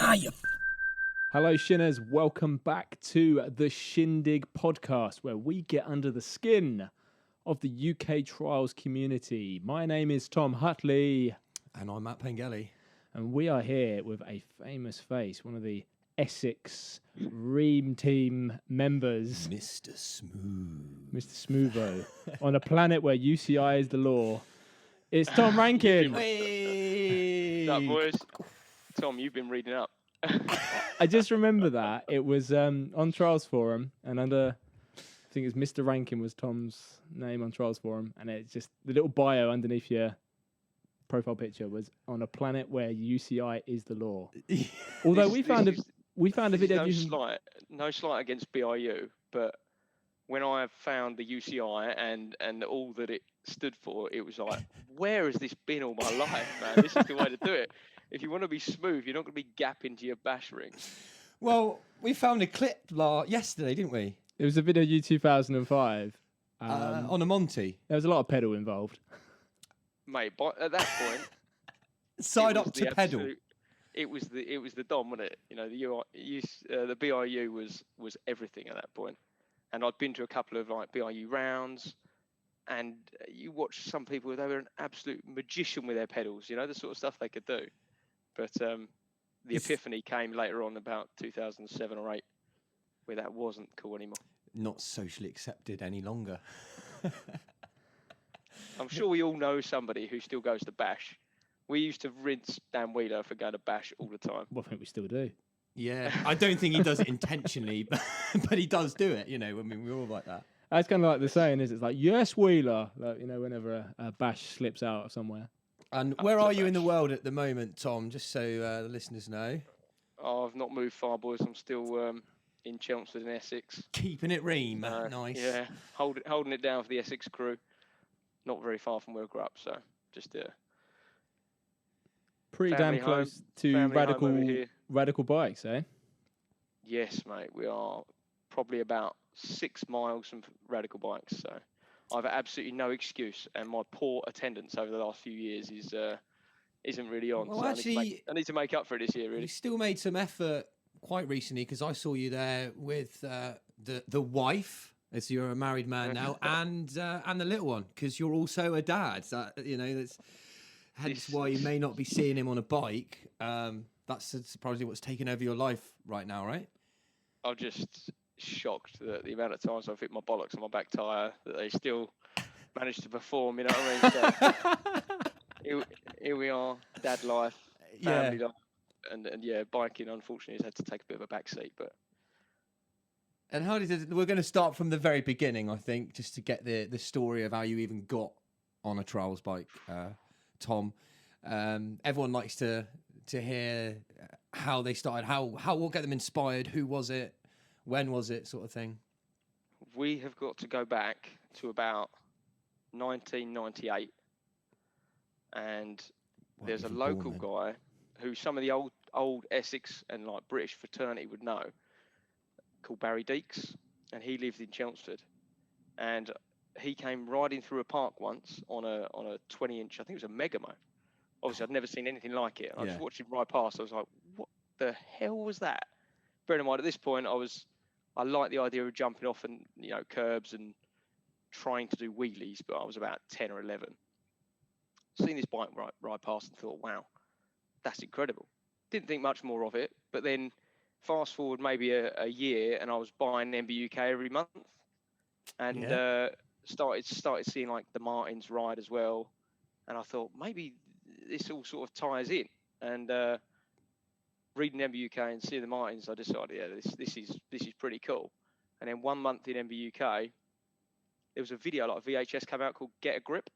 Goliath. Hello, Shinners. Welcome back to the Shindig podcast, where we get under the skin of the UK trials community. My name is Tom Hutley. And I'm Matt Pengelly. And we are here with a famous face, one of the Essex Ream team members, Mr. Smooth. Mr. Smootho, on a planet where UCI is the law. It's Tom Rankin. Hey. What's up, boys? Tom, you've been reading up. I just remember that. It was on Trials Forum, and under, I think it's Mr. Rankin was Tom's name on Trials Forum, and it's just the little bio underneath your profile picture was on a planet where UCI is the law. Although we found a video. No slight against BIU, but when I found the UCI and all that it stood for, it was like, where has this been all my life, man? This is the way to do it. If you want to be smooth, you're not going to be gapping to your bash rings. Well, we found a clip yesterday, didn't we? It was a video U 2005. On a Monty. There was a lot of pedal involved. Mate, at that point, Side up to pedal. It was the Dom, wasn't it? You know, the BIU was everything at that point. And I'd been to a couple of like BIU rounds, and you watch some people, they were an absolute magician with their pedals, you know, the sort of stuff they could do. But the epiphany came later on, about 2007 or 8, where that wasn't cool anymore. Not socially accepted any longer. I'm sure we all know somebody who still goes to bash. We used to rinse Dan Wheeler for going to bash all the time. Well, I think we still do. Yeah, I don't think he does it intentionally, but he does do it, you know, I mean, we're all like that. That's kind of like the saying is, it's like, yes, Wheeler, like, you know, whenever a bash slips out of somewhere. And where are you in the world at the moment, Tom, just so the listeners know? Oh, I've not moved far, boys. I'm still in Chelmsford in Essex. Keeping it ream, nice. Yeah, holding it down for the Essex crew. Not very far from where I grew up, so just pretty damn close to radical bikes, eh? Yes, mate. We are probably about 6 miles from radical bikes, so I've absolutely no excuse, and my poor attendance over the last few years isn't really on. Well, so actually, I need to make up for it this year, really. You still made some effort quite recently, because I saw you there with the wife, as you're a married man now, and the little one, because you're also a dad. You know, that's hence why you may not be seeing him on a bike. That's probably what's taken over your life right now, right? I'm just shocked that the amount of times I've hit my bollocks on my back tyre, that they still manage to perform, you know what I mean? So, here we are, dad life, family life, and yeah, biking unfortunately has had to take a bit of a back seat, but. And how did it, we're going to start from the very beginning, I think, just to get the story of how you even got on a trials bike, Tom. Everyone likes to hear how they started, how what got them inspired, who was it, when was it, sort of thing. We have got to go back to about 1998, and there's a local guy who some of the old Essex and like British fraternity would know, called Barry Deeks, and he lived in Chelmsford, and he came riding through a park once on a 20-inch, I think it was a Megamo. Obviously, I'd never seen anything like it. I just watched him ride past. I was like, what the hell was that? Bearing in mind, at this point, I liked the idea of jumping off and, you know, curbs and trying to do wheelies, but I was about 10 or 11. Seen this bike ride past and thought, wow, that's incredible. Didn't think much more of it, but then fast forward maybe a year, and I was buying MBUK every month, and started seeing like the Martins ride as well, and I thought maybe this all sort of ties in. And reading MBUK and seeing the Martins, I decided, yeah, this is pretty cool. And then 1 month in MBUK, there was a video, like a VHS came out called Get a Grip.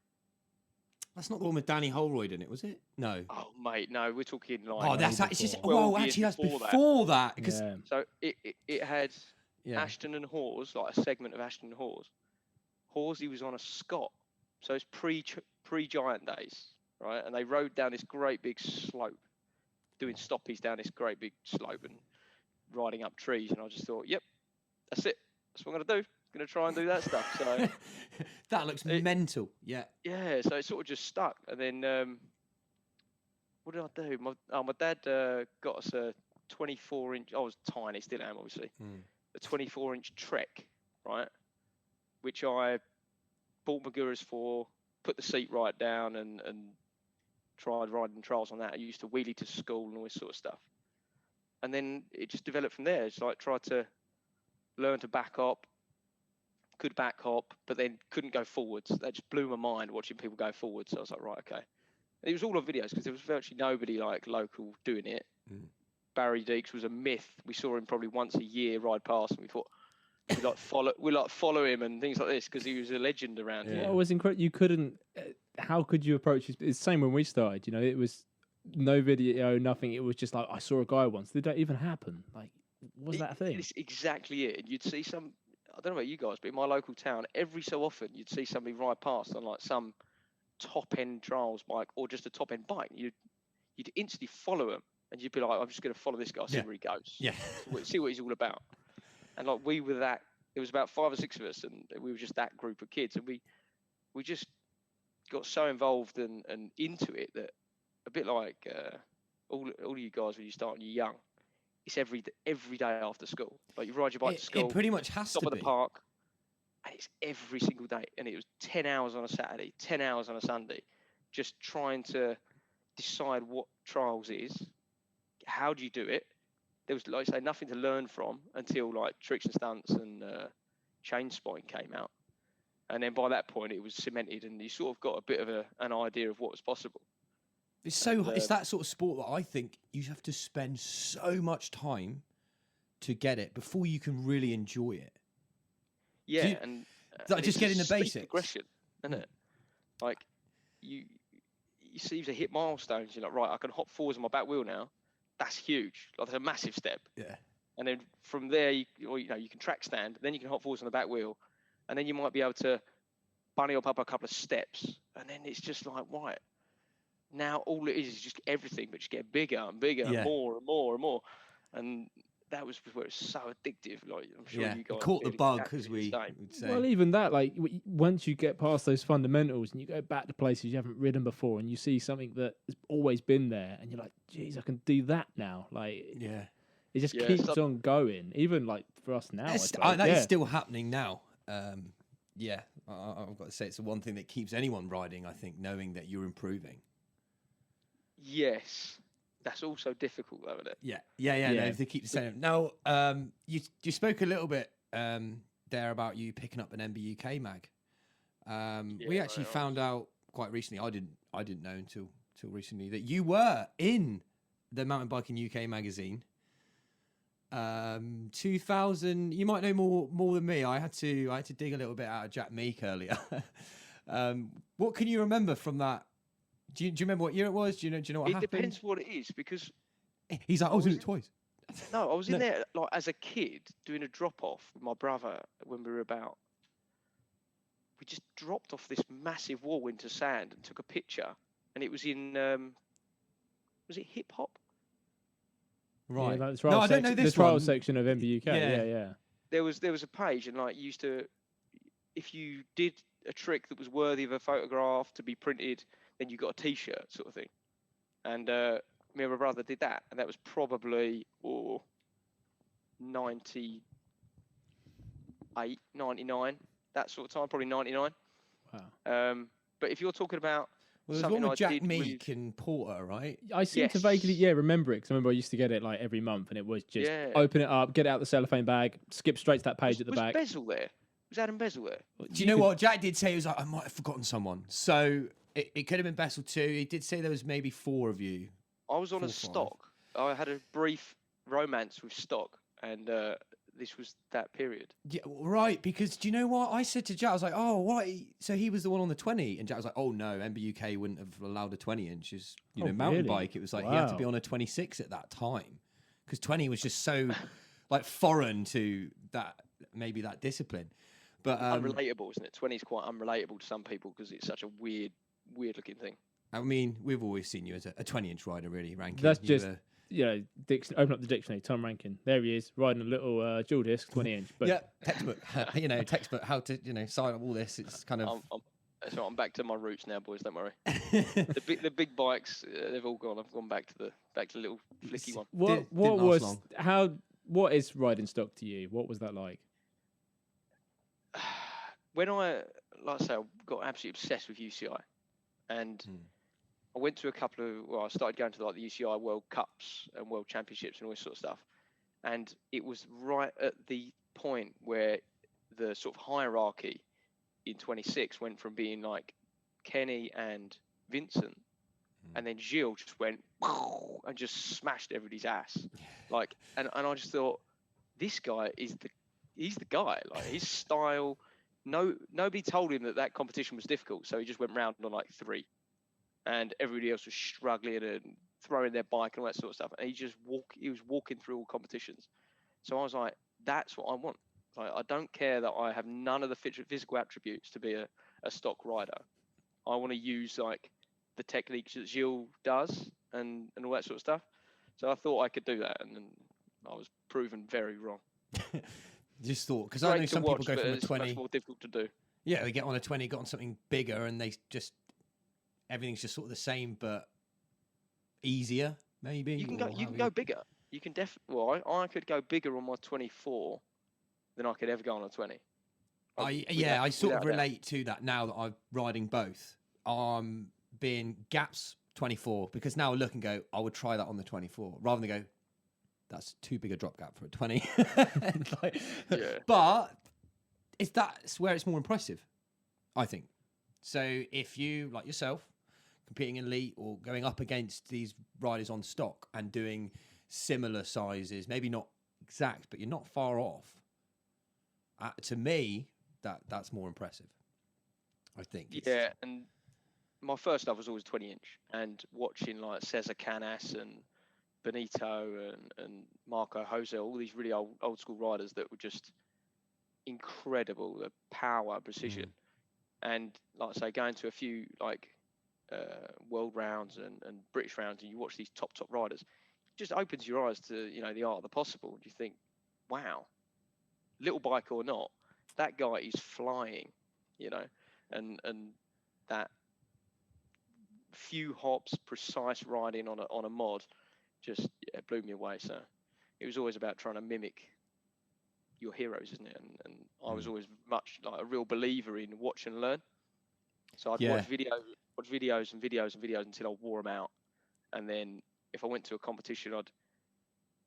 That's not the one with Danny Holroyd in it, was it? No. Oh, mate, no, we're talking like... Oh, that's actually... Whoa, actually, that's before that. Because So it had Ashton and Hawes, like a segment of Ashton and Hawes. Hawes, he was on a Scott. So it's pre-Giant days, right? And they rode down this great big slope, doing stoppies down this great big slope and riding up trees. And I just thought, yep, that's it. That's what I'm going to do. Going to try and do that stuff. So that looks mental. Yeah. Yeah. So it sort of just stuck. And then what did I do? My dad got us a 24-inch. I was tiny, still am, obviously. A 24-inch Trek, right? Which I bought Maguras for, put the seat right down, and tried riding trials on that. I used to wheelie to school and all this sort of stuff. And then it just developed from there. It's like tried to learn to back up, could back hop, but then couldn't go forwards. That just blew my mind watching people go forwards. So I was like, right, okay. And it was all on videos because there was virtually nobody like local doing it. Barry Deeks was a myth. We saw him probably once a year ride past, and we thought we follow him and things like this because he was a legend around here. Well, it was incredible. You couldn't. How could you approach it? It's the same when we started. You know, it was no video, nothing. It was just like I saw a guy once. Did that even happen? Like, was that a thing? It's exactly it. And you'd see some. I don't know about you guys, but in my local town, every so often you'd see somebody ride past on like some top-end trials bike or just a top-end bike. You'd instantly follow him, and you'd be like, "I'm just going to follow this guy, see where he goes, see what he's all about." And like we were that. There was about 5 or 6 of us, and we were just that group of kids, and we just got so involved and into it that a bit like all of you guys when you start and you're young. It's every day after school. Like you ride your bike to school. It pretty much has stop to at be. the park, and it's every single day. And it was 10 hours on a Saturday, 10 hours on a Sunday, just trying to decide what trials is. How do you do it? There was, like I say, nothing to learn from until like tricks and stunts and chain spotting came out. And then by that point, it was cemented, and you sort of got a bit of an idea of what was possible. It's it's that sort of sport that I think you have to spend so much time to get it before you can really enjoy it. Yeah, just getting the basics. Progression, isn't it? Like you see to hit milestones. You're like, right, I can hop forwards on my back wheel now. That's huge. Like that's a massive step. Yeah. And then from there, you can track stand. Then you can hop forwards on the back wheel, and then you might be able to bunny up a couple of steps, and then it's just like, right. Now all it is just everything, but just get bigger and bigger and more and more and more. And that was where it's so addictive. Like I'm sure you guys caught the bug, as we would say. Well, even that, like once you get past those fundamentals and you go back to places you haven't ridden before, and you see something that has always been there, and you're like, "Geez, I can do that now." Like, it just keeps on going. Even like for us now, that is still happening now. I've got to say, it's the one thing that keeps anyone riding. I think knowing that you're improving. Yes, that's also difficult, though, isn't it? Yeah. No, if they keep saying it. Now, you spoke a little bit there about you picking up an MBUK mag. We actually found out quite recently. I didn't know until recently that you were in the Mountain Biking UK magazine. 2000. You might know more than me. I had to dig a little bit out of Jack Meek earlier. What can you remember from that? Do you remember what year it was? Do you know what happened? It depends what it is, because he's like, I was in it twice. No, I was in there like as a kid doing a drop off with my brother when we were about. We just dropped off this massive wall into sand and took a picture, and it was in. Was it hip hop? Right. Yeah, no, I don't know this. The trial section of MBUK. Yeah. There was a page, and like used to, if you did a trick that was worthy of a photograph to be printed, then you got a T-shirt sort of thing. And me and my brother did that, and that was probably 98, 99, that sort of time, probably 99. Wow. But if you're talking about there's one with Jack Meek and Porter, right? I seem to vaguely remember it, because I remember I used to get it like every month, and it was just open it up, get it out the cellophane bag, skip straight to that page at the back. Was Bezel there? Was Adam Bezel there? Do you know what Jack did say? He was like, I might have forgotten someone. So it could have been Bezel too. He did say there was maybe 4 of you. I was on a stock. I had a brief romance with stock, and this was that period. Yeah, right. Because do you know what I said to Jack? I was like, oh, what? So he was the one on the 20, and Jack was like, oh no, MBUK wouldn't have allowed a 20-inch. Mountain bike. It was like he had to be on a 26 at that time, because 20 was just so like foreign to that discipline. But unrelatable, isn't it? 20 is quite unrelatable to some people because it's such a weird looking thing. I mean, we've always seen you as a 20-inch rider, really, Rankin. That's just open up the dictionary. Tom Rankin, there he is, riding a little dual disc 20-inch. But textbook. Textbook how to sign up all this. It's kind of. So I'm back to my roots now, boys. Don't worry. The big bikes, they've all gone. I've gone back to the little flicky one. What is riding stock to you? What was that like? When I got absolutely obsessed with UCI, and I went to a couple of. Well, I started going to the UCI World Cups and World Championships and all this sort of stuff, and it was right at the point where the sort of hierarchy in 26 went from being like Kenny and Vincent, and then Gilles just went and just smashed everybody's ass. Like, and I just thought, this guy he's the guy. Like, his style, nobody told him that competition was difficult, so he just went round on like 3, and everybody else was struggling and throwing their bike and all that sort of stuff. And he was walking through all competitions. So I was like, that's what I want. Like, I don't care that I have none of the physical attributes to be a stock rider. I want to use like the techniques that Gilles does and all that sort of stuff. So I thought I could do that, and then I was proven very wrong. Just thought, because I know some people go from a 20. It's much more difficult to do. Yeah, they get on a 20, got on something bigger, and everything's just sort of the same, but easier, maybe. You can go bigger. You can definitely. Well, I could go bigger on my 24 than I could ever go on a 20. I sort of relate to that now that I'm riding both. Being Gap's 24, because now I look and go, I would try that on the 24, rather than go, that's too big a drop gap for a 20. But that's where it's more impressive, I think. So if you, like yourself, competing in elite or going up against these riders on stock and doing similar sizes, maybe not exact, but you're not far off. To me, that's more impressive, I think. Yeah, and my first love was always 20-inch, and watching like Cesar Canas and Benito and Marco Jose, all these really old school riders that were just incredible, the power, precision. And like I say, going to a few like world rounds and British rounds, and you watch these top riders, it just opens your eyes to, the art of the possible. And you think, wow, little bike or not, that guy is flying, and that few hops, precise riding on a mod just blew me away. So it was always about trying to mimic your heroes, isn't it? And I was always much like a real believer in watch and learn. So I'd watch videos until I wore them out. And then if I went to a competition, I'd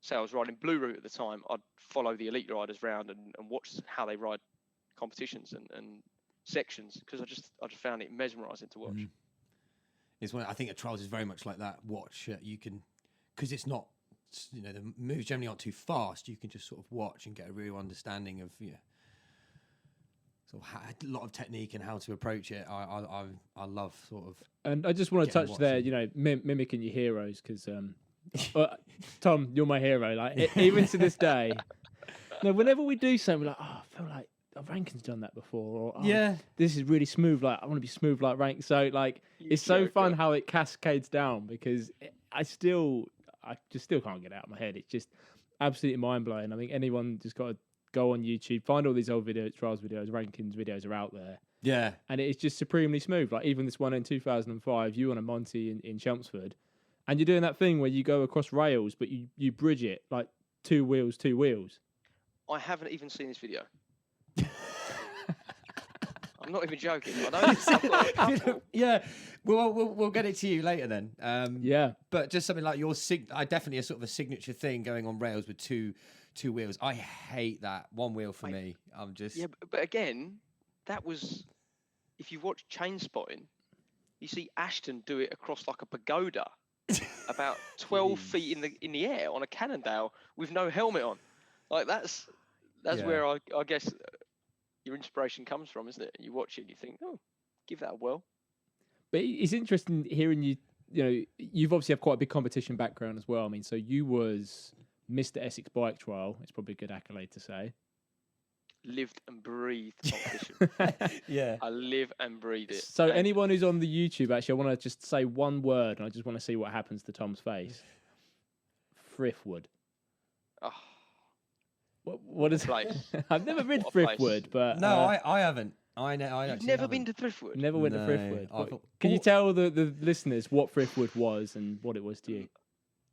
say I was riding Blue Route at the time, I'd follow the elite riders around and watch how they ride competitions and sections, because I just found it mesmerizing to watch. It's when I think at trials is very much like that. Watch, you can, because it's not, the moves generally aren't too fast. You can just sort of watch and get a real understanding of sort of a lot of technique and how to approach it. I love sort of. And I just want to touch there, mimicking your heroes, because Tom, you're my hero. Like even to this day, whenever we do something, we're like, I feel like Rankin's done that before, or this is really smooth. Like, I want to be smooth like Rankin. So like, it's so fun how it cascades down, because I just still can't get it out of my head. It's just absolutely mind blowing. I think anyone just got to go on YouTube, find all these old trials videos, Rankin's videos are out there. Yeah, and it's just supremely smooth. Like even this one in 2005, you on a Monty in Chelmsford, and you're doing that thing where you go across rails, but you bridge it like two wheels. I haven't even seen this video. I'm not even joking. I know I've got a couple. Yeah, we'll get it to you later then. But just something like your definitely a sort of a signature thing going on rails with two wheels. I hate that one wheel for me. I'm just but again, that was, if you watch Chain Spotting, you see Ashton do it across like a pagoda, about 12 feet in the air on a Cannondale with no helmet on. Like that's where I guess your inspiration comes from, isn't it? You watch it and you think, oh, give that a whirl. But it's interesting hearing you you've obviously have quite a big competition background as well. I mean, so you was Mr. Essex Bike Trial. It's probably a good accolade to say. Lived and breathed competition. Yeah. I live and breathe it. So anyone who's on the YouTube, actually, I want to just say one word, and I just want to see what happens to Tom's face. Thriftwood. Oh. What is place? I've never rid Thriftwood, but no, I haven't. You've never been to Thriftwood? Never went to No, Thriftwood. Can you tell the listeners what Thriftwood was and what it was to you?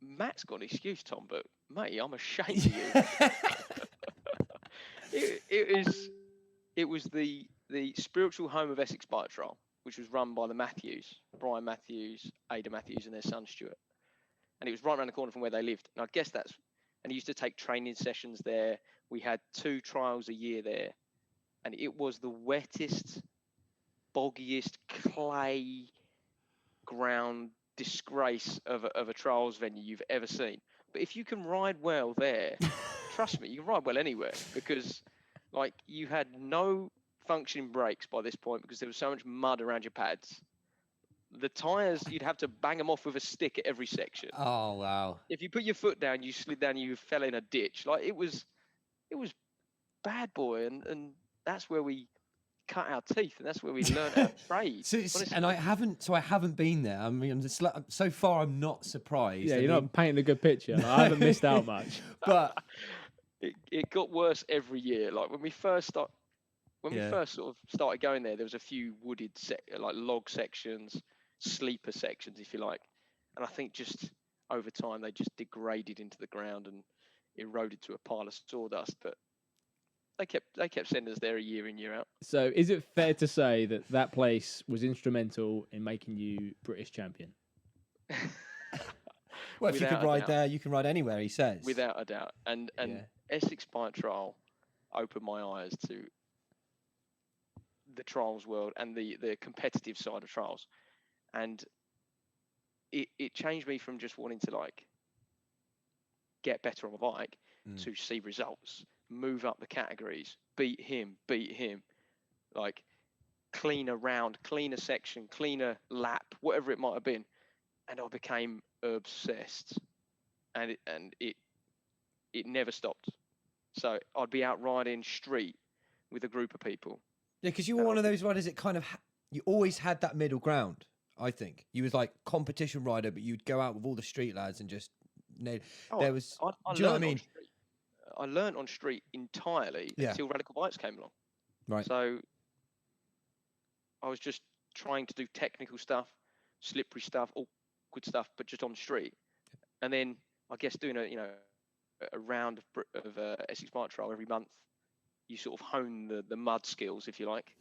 Matt's got an excuse, Tom, but mate, I'm ashamed of you. It was the spiritual home of Essex Bike Trial, which was run by the Matthews, Brian Matthews, Ada Matthews, and their son Stuart. And it was right around the corner from where they lived. And I guess and he used to take training sessions there. We had 2 trials a year there. And it was the wettest, boggiest clay ground disgrace of a trials venue you've ever seen. But if you can ride well there, trust me, you can ride well anywhere, because like you had no functioning brakes by this point because there was so much mud around your pads. The tyres, you'd have to bang them off with a stick at every section. Oh wow! If you put your foot down, you slid down, you fell in a ditch. Like it was bad boy, and that's where we cut our teeth, and that's where we learned our trade. I haven't been there. I mean, so far I'm not surprised. Yeah, you're not painting a good picture. I haven't missed out much. But it got worse every year. Like when we first sort of started going there was a few wooded like log sections, sleeper sections, if you like. And I think just over time they just degraded into the ground and eroded to a pile of sawdust. But they kept sending us there year in, year out. So is it fair to say that place was instrumental in making you British champion? Well, if you could ride there, you can ride anywhere, he says. Without a doubt. And Essex Bike Trial opened my eyes to the trials world and the competitive side of trials. And it changed me from just wanting to like get better on my bike to see results, move up the categories, beat him, like cleaner round, cleaner section, cleaner lap, whatever it might have been. And I became obsessed, and it never stopped. So I'd be out riding street with a group of people. Yeah, because you were one of those riders that kind of you always had that middle ground. I think you was like competition rider, but you'd go out with all the street lads and just nail. There was. I do you know what I mean? I learned on street entirely until Radical Bikes came along. Right. So I was just trying to do technical stuff, slippery stuff, awkward stuff, but just on street. And then I guess doing a round of Essex Bike Trial every month, you sort of hone the mud skills, if you like.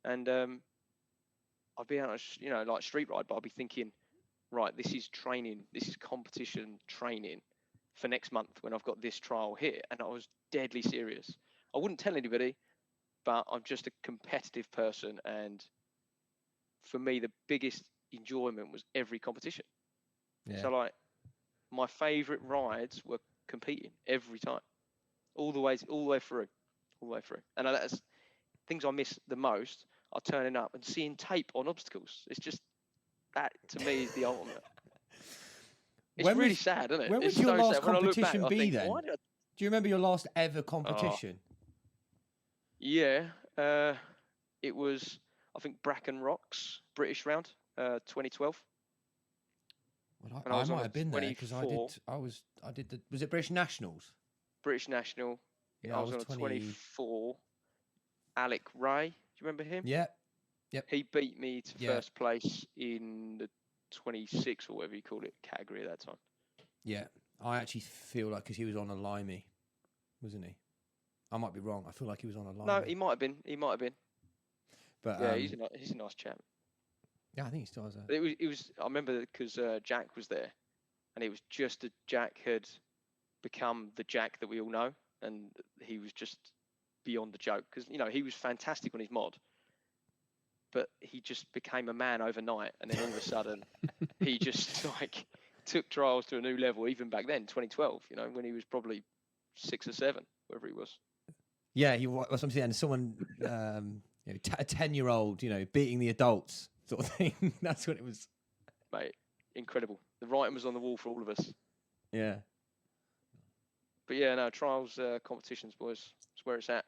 And I'd be out, like street ride, but I'd be thinking, right, this is training, this is competition training for next month when I've got this trial here. And I was deadly serious. I wouldn't tell anybody, but I'm just a competitive person. And for me, the biggest enjoyment was every competition. Yeah. So like my favourite rides were competing every time, all the way through. And that's things I miss the most are turning up and seeing tape on obstacles. It's just that to me is the ultimate. It's really sad, isn't it? When was your last competition be then? Do you remember your last ever competition? Yeah, it was, I think, Bracken Rocks British round, 2012. Well, I might have been there because I did was it British Nationals? British National. Yeah, I was on a 24. Alec Ray, do you remember him? Yeah. Yep. He beat me to first place in the 26 or whatever you called it category at that time. Yeah, I actually feel like because he was on a limey, wasn't he? I might be wrong. I feel like he was on a limey. No, he might have been. But yeah, he's a nice chap. Yeah, I think he still has that. It was. I remember because Jack was there, and it was just that Jack had become the Jack that we all know, and he was just beyond the joke because he was fantastic on his mod, but he just became a man overnight, and then all of a sudden he just like took trials to a new level. Even back then, 2012, when he was probably 6 or 7, wherever he was. Yeah, he was. I'm saying someone, a 10-year-old, beating the adults sort of thing. That's what it was. Mate, incredible. The writing was on the wall for all of us. Yeah. But yeah, no, trials, competitions, boys. That's where it's at.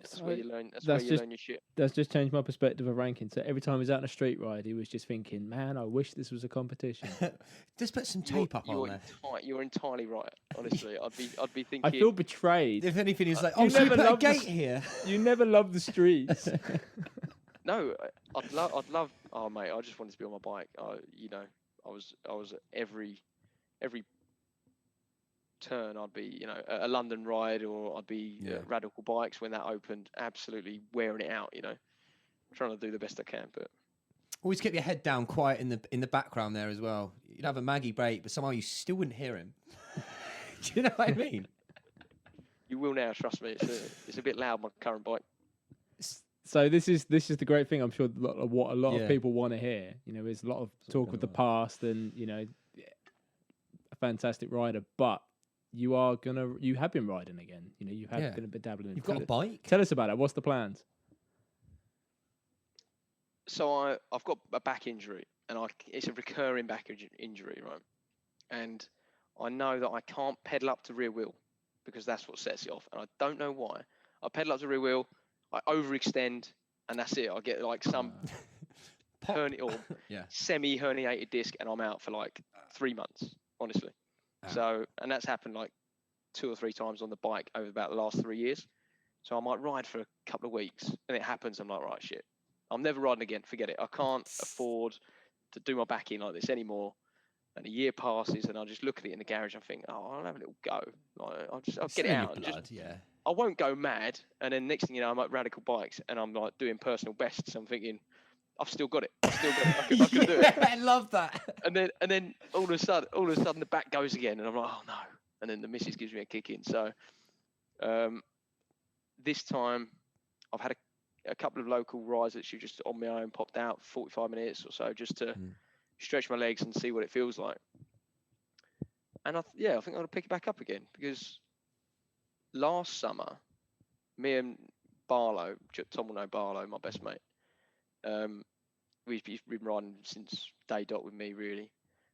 That's where you learn. That's where you learn your shit. That's just changed my perspective of Rankin. So every time he's out on a street ride, he was just thinking, "Man, I wish this was a competition." Just put some tape up on there. You're entirely right. Honestly, I'd be thinking. I feel betrayed. If anything, he's like, "Oh, so you put a gate here." You never loved the streets. No, I'd love. Oh mate, I just wanted to be on my bike. I was at every turn. I'd be, at a London ride, or I'd be at Radical Bikes when that opened. Absolutely wearing it out. Trying to do the best I can, but. Always keep your head down, quiet in the background there as well. You'd have a Maggie break, but somehow you still wouldn't hear him. Do you know what I mean? You will now, trust me. It's a bit loud, my current bike. So this is the great thing. I'm sure what a lot of people want to hear. There's a lot of talk of the past, and a fantastic rider. But you have been riding again. You have been a bit dabbling. You've got a bike. Tell us about it. What's the plans? So I've got a back injury, and it's a recurring back injury, right? And I know that I can't pedal up to rear wheel because that's what sets it off, and I don't know why. I pedal up to rear wheel, I overextend, and that's it. I get like some semi-herniated disc, and I'm out for like 3 months, honestly. So, and that's happened like 2 or 3 times on the bike over about the last 3 years. So I might ride for a couple of weeks, and it happens. I'm like, right, shit. I'm never riding again. Forget it. I can't afford to do my back in like this anymore. And a year passes, and I just look at it in the garage and think, oh, I'll have a little go. Like, I'll get it out. I won't go mad. And then next thing you know, I'm at Radical Bikes, and I'm like doing personal bests. I'm thinking, I've still got it. I can do it. I love that. And then all of a sudden, the back goes again, and I'm like, oh no. And then the missus gives me a kick in. So this time, I've had a couple of local rides that she just on my own popped out for 45 minutes or so just to stretch my legs and see what it feels like. And I think I'm going to pick it back up again, because last summer, me and Barlow, Tom will know Barlow, my best mate, we've been riding since day dot with me, really.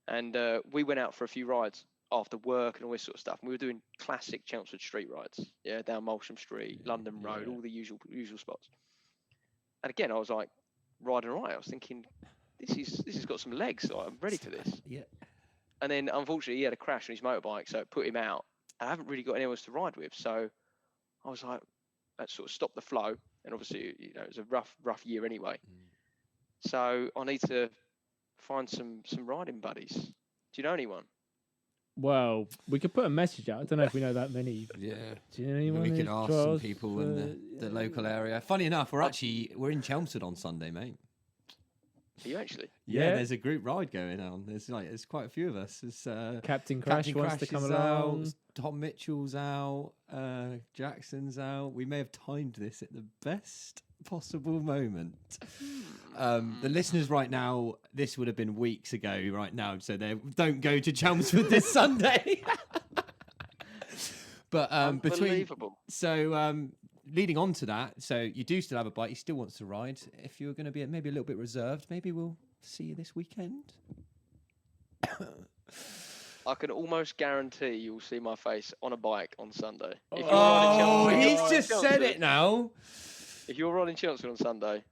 And we went out for a few rides after work and all this sort of stuff. And we were doing classic Chelmsford street rides, down Molsham Street, London Road, all the usual spots. And again, I was like riding right. I was thinking, this has got some legs. So I'm ready for this. Yeah. And then unfortunately, he had a crash on his motorbike, so it put him out. I haven't really got anyone else to ride with, so I was like, that sort of stopped the flow. And obviously, it was a rough year anyway. So I need to find some riding buddies. Do you know anyone? Well, we could put a message out. I don't know if we know that many. Yeah. Do you know anyone? We could ask some people in the local area. Funny enough, we're in Chelmsford on Sunday, mate. Are you actually? Yeah, there's a group ride going on. There's quite a few of us. There's Captain Crash wants to come along. Out, Tom Mitchell's out. Jackson's out. We may have timed this at the best possible moment. The listeners right now, this would have been weeks ago right now, so they don't go to Chelmsford this Sunday. But Unbelievable. Leading on to that, so you do still have a bike, he still wants to ride. If you're going to be maybe a little bit reserved, maybe we'll see you this weekend. I can almost guarantee you'll see my face on a bike on Sunday. He's just said it now. If you're riding Chelmsford on Sunday,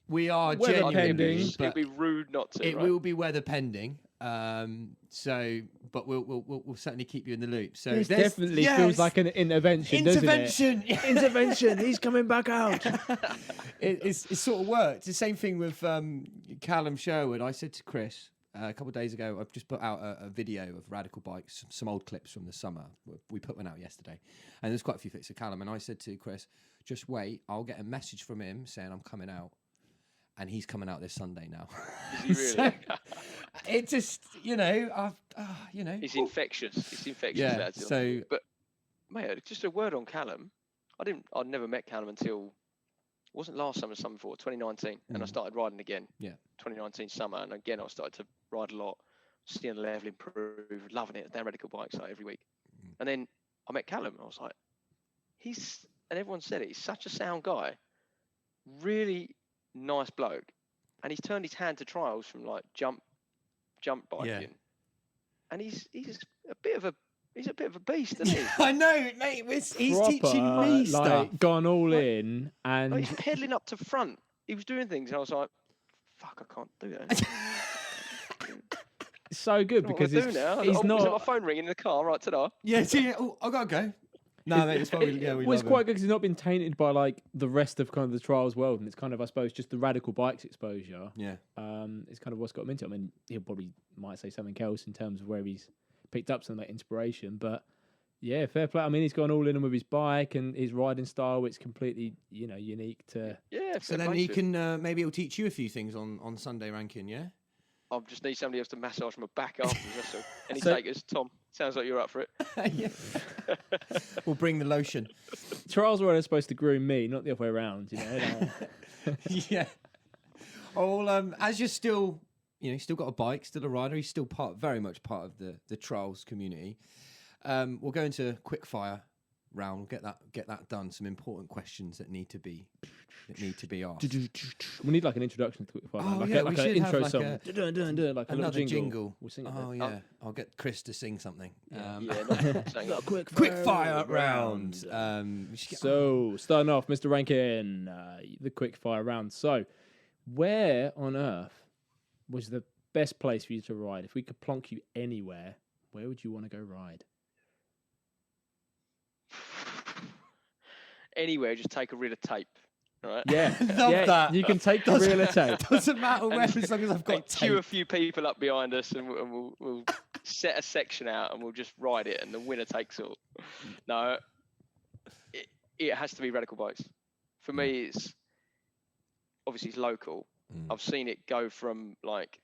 we are weather pending. It'd be rude not to. It will be weather pending. But we'll certainly keep you in the loop. So this definitely feels like an intervention, doesn't it? Intervention. He's coming back out. It sort of worked. The same thing with Callum Sherwood. I said to Chris a couple of days ago, I've just put out a video of Radical Bikes, some old clips from the summer. We put one out yesterday, and there's quite a few fits of Callum. And I said to Chris, just wait, I'll get a message from him saying I'm coming out. And he's coming out this Sunday now. Is he really? It just, He's infectious. It's infectious. Yeah. So, but mate, just a word on Callum. I'd never met Callum until it wasn't last summer, summer before 2019, and I started riding again. Yeah. 2019 summer, and again I started to ride a lot, seeing the level improve, loving it. Down Radical Bikes like every week, and then I met Callum. And I was like, and everyone said it. He's such a sound guy. Really nice bloke, and he's turned his hand to trials from like jump biking, and he's a bit of a beast, isn't he? I know, mate. He's Proper, teaching me stuff. Gone all in, and he's pedaling up to front. He was doing things, and I was like, "Fuck, I can't do that." So good because he's not. Is my phone ringing in the car right today? Yeah, see, I gotta go. No, mate, it's probably It we was love quite him. good because it's not been tainted by like the rest of kind of the trials world, and it's kind of, I suppose, just the radical bikes exposure. Yeah. It's kind of what's got him into it. I mean, he'll probably might say something else in terms of where he's picked up some like inspiration, but yeah, fair play. I mean, he's gone all in with his bike and his riding style, which is completely, unique to. Yeah. So fair then play he to can him. maybe he'll teach you a few things on Sunday, Rankin. Yeah. I just need somebody else to massage my back afterwards. That's all. Any So- takers? Tom, sounds like you're up for it. Yeah. We'll bring the lotion. Trials Rider is supposed to groom me, not the other way around. Yeah. Oh, well, as you're still, still got a bike, still a rider. He's still very much part of the trials community. We'll go into quick fire round. We'll get that done. Some important questions that need to be asked. We need like an introduction to Quickfire, Oh, like, yeah, like we an should intro have like song, a- like a little Another jingle. jingle. We'll sing it. Oh then. yeah, I'll get Chris to sing something. Yeah, not saying that. Quick fire round. We should get- So, starting off, Mr. Rankin, the quick fire round. So, where on earth was the best place for you to ride? If we could plonk you anywhere, where would you want to go ride? Anywhere, just take a reel of tape. Right? Yeah, Love yeah, that. you can take the reel of tape. Doesn't matter where, as long as I've And got queue a tape. few people up behind us, and we'll set a section out, and we'll just ride it, and the winner takes all. No, it has to be Radical Bikes. For me, it's obviously it's local. I've seen it go from like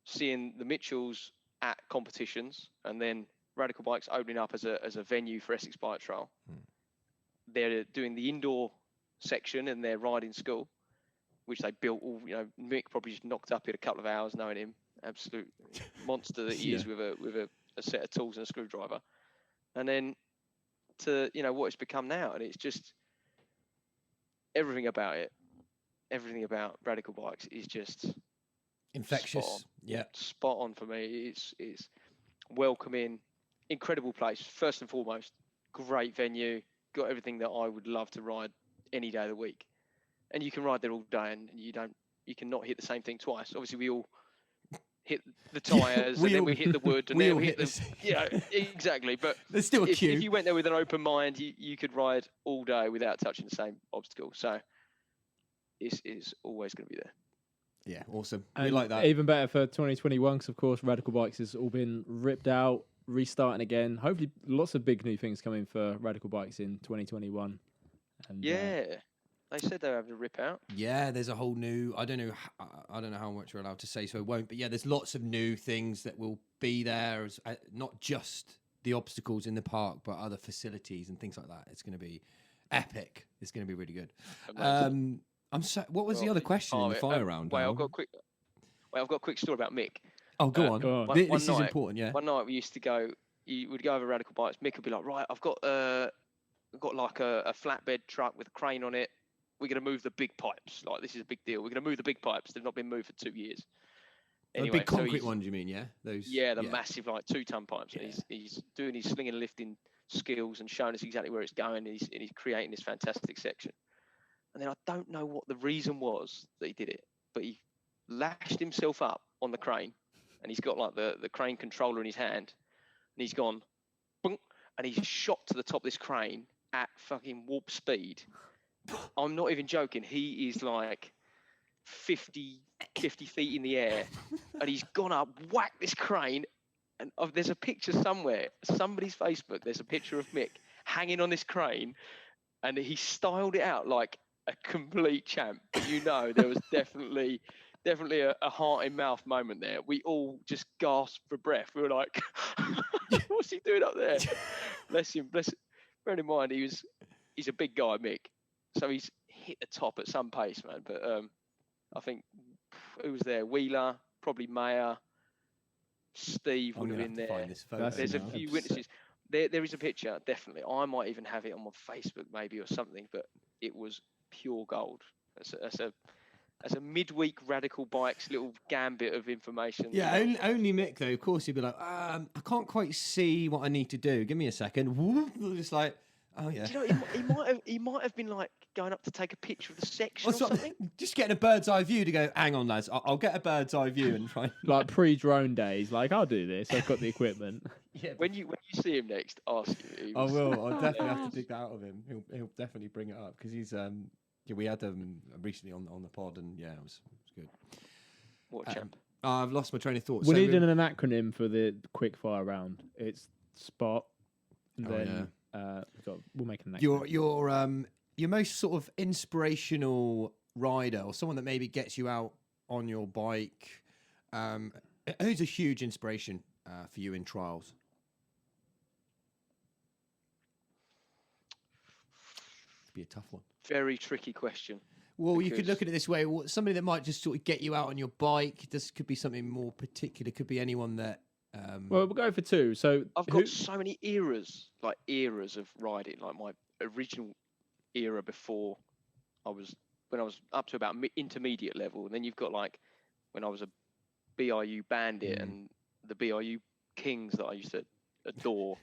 seeing the Mitchells at competitions, and then Radical Bikes opening up as a venue for Essex Bike Trail. They're doing the indoor section in their riding school, which they built all. Mick probably just knocked up in a couple of hours, knowing him, absolute monster that he is with a set of tools and a screwdriver. And then to what it's become now, and it's just everything about it, everything about Radical Bikes is just Infectious. Spot on. Yeah. spot on for me. It's welcoming, incredible place. First and foremost, great venue. Got everything that I would love to ride any day of the week, and you can ride there all day, and you cannot hit the same thing twice. Obviously, we all hit the tyres, and then we hit the wood, and we then all we hit hit this. the exactly. But There's still a if queue. you went there with an open mind, you could ride all day without touching the same obstacle. So it's always going to be there. Yeah, awesome. We And like that. Even better for 2021, because of course Radical Bikes has all been ripped out, restarting again. Hopefully, lots of big new things coming for Radical Bikes in 2021. And, Yeah, they said they were having a rip out. Yeah, there's a whole new. I don't know how much we're allowed to say, so I won't. But yeah, there's lots of new things that will be there. As, not just the obstacles in the park, but other facilities and things like that. It's going to be epic. It's going to be really good. Amazing. I'm so. What was the Well, other question in the fire round? Wait, Al? I've got a quick story about Mick. Oh, go on. go on. One This is night- important. Yeah. One night we used to go. You would go over Radical Bikes. Mick would be like, right, I've got like a flatbed truck with a crane on it. We're going to move the big pipes. Like, this is a big deal. We're going to move the big pipes. They've not been moved for 2 years. The Anyway, big so concrete he's- ones, you mean? Yeah. Those. Yeah, the massive like 2-ton pipes. Yeah. And he's doing his slinging and lifting skills and showing us exactly where it's going. And he's creating this fantastic section. And then I don't know what the reason was that he did it, but he lashed himself up on the crane, and he's got like the crane controller in his hand, and he's gone, boom, and he's shot to the top of this crane at fucking warp speed. I'm not even joking. He is like 50 feet in the air, and he's gone up, whacked this crane, and there's a picture somewhere, somebody's Facebook, there's a picture of Mick hanging on this crane, and he styled it out like a complete champ. But there was definitely a heart in mouth moment there. We all just gasped for breath. We were like, what's he doing up there? Bless him. Bear in mind, he's a big guy, Mick. So he's hit the top at some pace, man. But I think, who was there? Wheeler, probably Mayer, Steve would have been there. Find this photo That's There's a now. few witnesses. There is a picture, definitely. I might even have it on my Facebook, maybe, or something. But it was pure gold. That's a midweek Radical Bikes little gambit of information. Yeah, only Mick though. Of course, he'd be like, I can't quite see what I need to do. Give me a second. Whoop, just like, oh yeah. Do you know, he might have been like going up to take a picture of the section or Well, something. just getting a bird's eye view to go. Hang on, lads. I'll get a bird's eye view and try. like pre-drone days, like I'll do this. I've got the equipment. Yeah, when you see him next, ask him. I will. I'll definitely have to dig that out of him. He'll definitely bring it up because he's yeah, we had them recently on the pod, and yeah, it was good. What a champ. I've lost my train of thought. We need an acronym for the quick fire round. It's SPOT. And then we'll make an acronym. Your most sort of inspirational rider, or someone that maybe gets you out on your bike. Who's a huge inspiration for you in trials? It'd be a tough one. Very tricky question. Well, you could look at it this way: somebody that might just sort of get you out on your bike. This could be something more particular. Could be anyone that. Well, we'll go for two. So I've got so many eras of riding. Like my original era before when I was up to about intermediate level, and then you've got like when I was a BRU bandit and the BRU kings that I used to adore,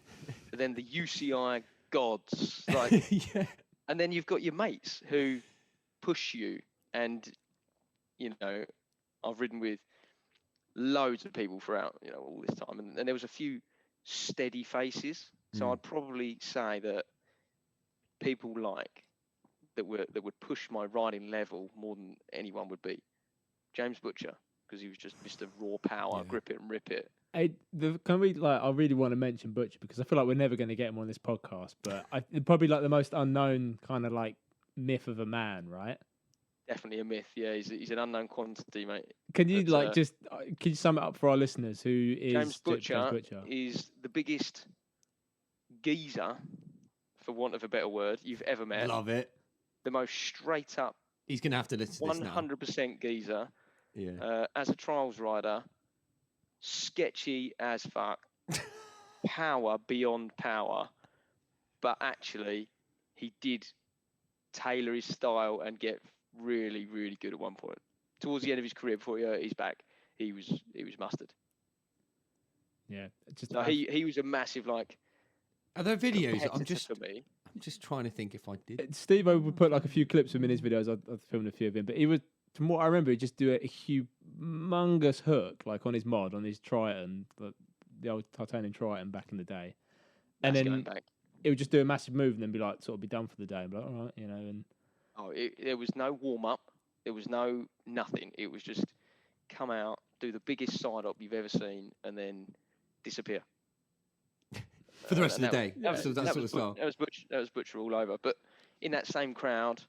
and then the UCI gods, like, yeah. And then you've got your mates who push you, and I've ridden with loads of people throughout all this time, and there was a few steady faces. So I'd probably say that people that would push my riding level more than anyone would be James Butcher, because he was just Mr. Raw Power, grip it and rip it. I really want to mention Butcher because I feel like we're never going to get him on this podcast, but probably like the most unknown kind of like myth of a man, right? Definitely a myth. Yeah, he's an unknown quantity, mate. Can you can you sum it up for our listeners? Who is James Butcher? Is the biggest geezer, for want of a better word, you've ever met. Love it. The most straight up. He's going to have to listen to this now. 100% geezer. Yeah. As a trials rider, sketchy as fuck, power beyond power, but actually he did tailor his style and get really, really good at one point. Towards the end of his career, before he hurt his back, he was mustard. Yeah, he was a massive like. Are there videos? I'm just trying to think if I did. Steve would put like a few clips of him in his videos. I've filmed a few of him, but he would, from what I remember, he'd just do a humongous hook like on his mod, on his Triton, the old titanium Triton back in the day, and then it would just do a massive move and then be like sort of be done for the day. And be like, all right, and. There was no warm up. There was no nothing. It was just come out, do the biggest side up you've ever seen, and then disappear for the rest of the day. That was Butcher all over. But in that same crowd,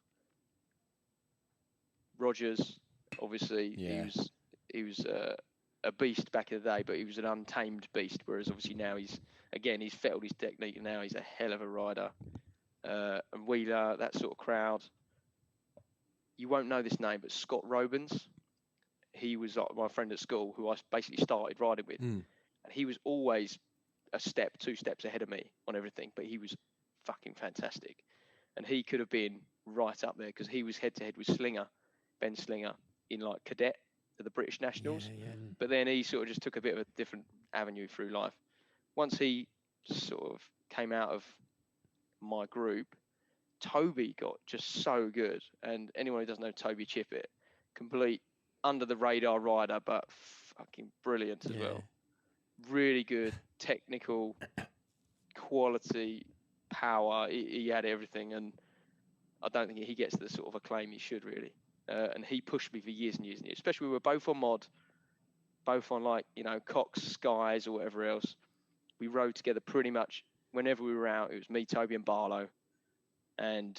Rogers, obviously, he was a beast back in the day, but he was an untamed beast. Whereas obviously now he's fettled his technique, and now he's a hell of a rider. And Wheeler, that sort of crowd. You won't know this name, but Scott Robins. He was like my friend at school who I basically started riding with. And he was always two steps ahead of me on everything, but he was fucking fantastic. And he could have been right up there because he was head to head with Ben Slinger, in like cadet at the British Nationals. Yeah. But then he sort of just took a bit of a different avenue through life. Once he sort of came out of my group, Toby got just so good, and anyone who doesn't know Toby Chippett, complete under the radar rider, but fucking brilliant as well. Really good technical quality, power. He had everything, and I don't think he gets the sort of acclaim he should really. And he pushed me for years and years and years. Especially we were both on mod, both on like Cox Skies or whatever else. We rode together pretty much whenever we were out. It was me, Toby, and Barlow. And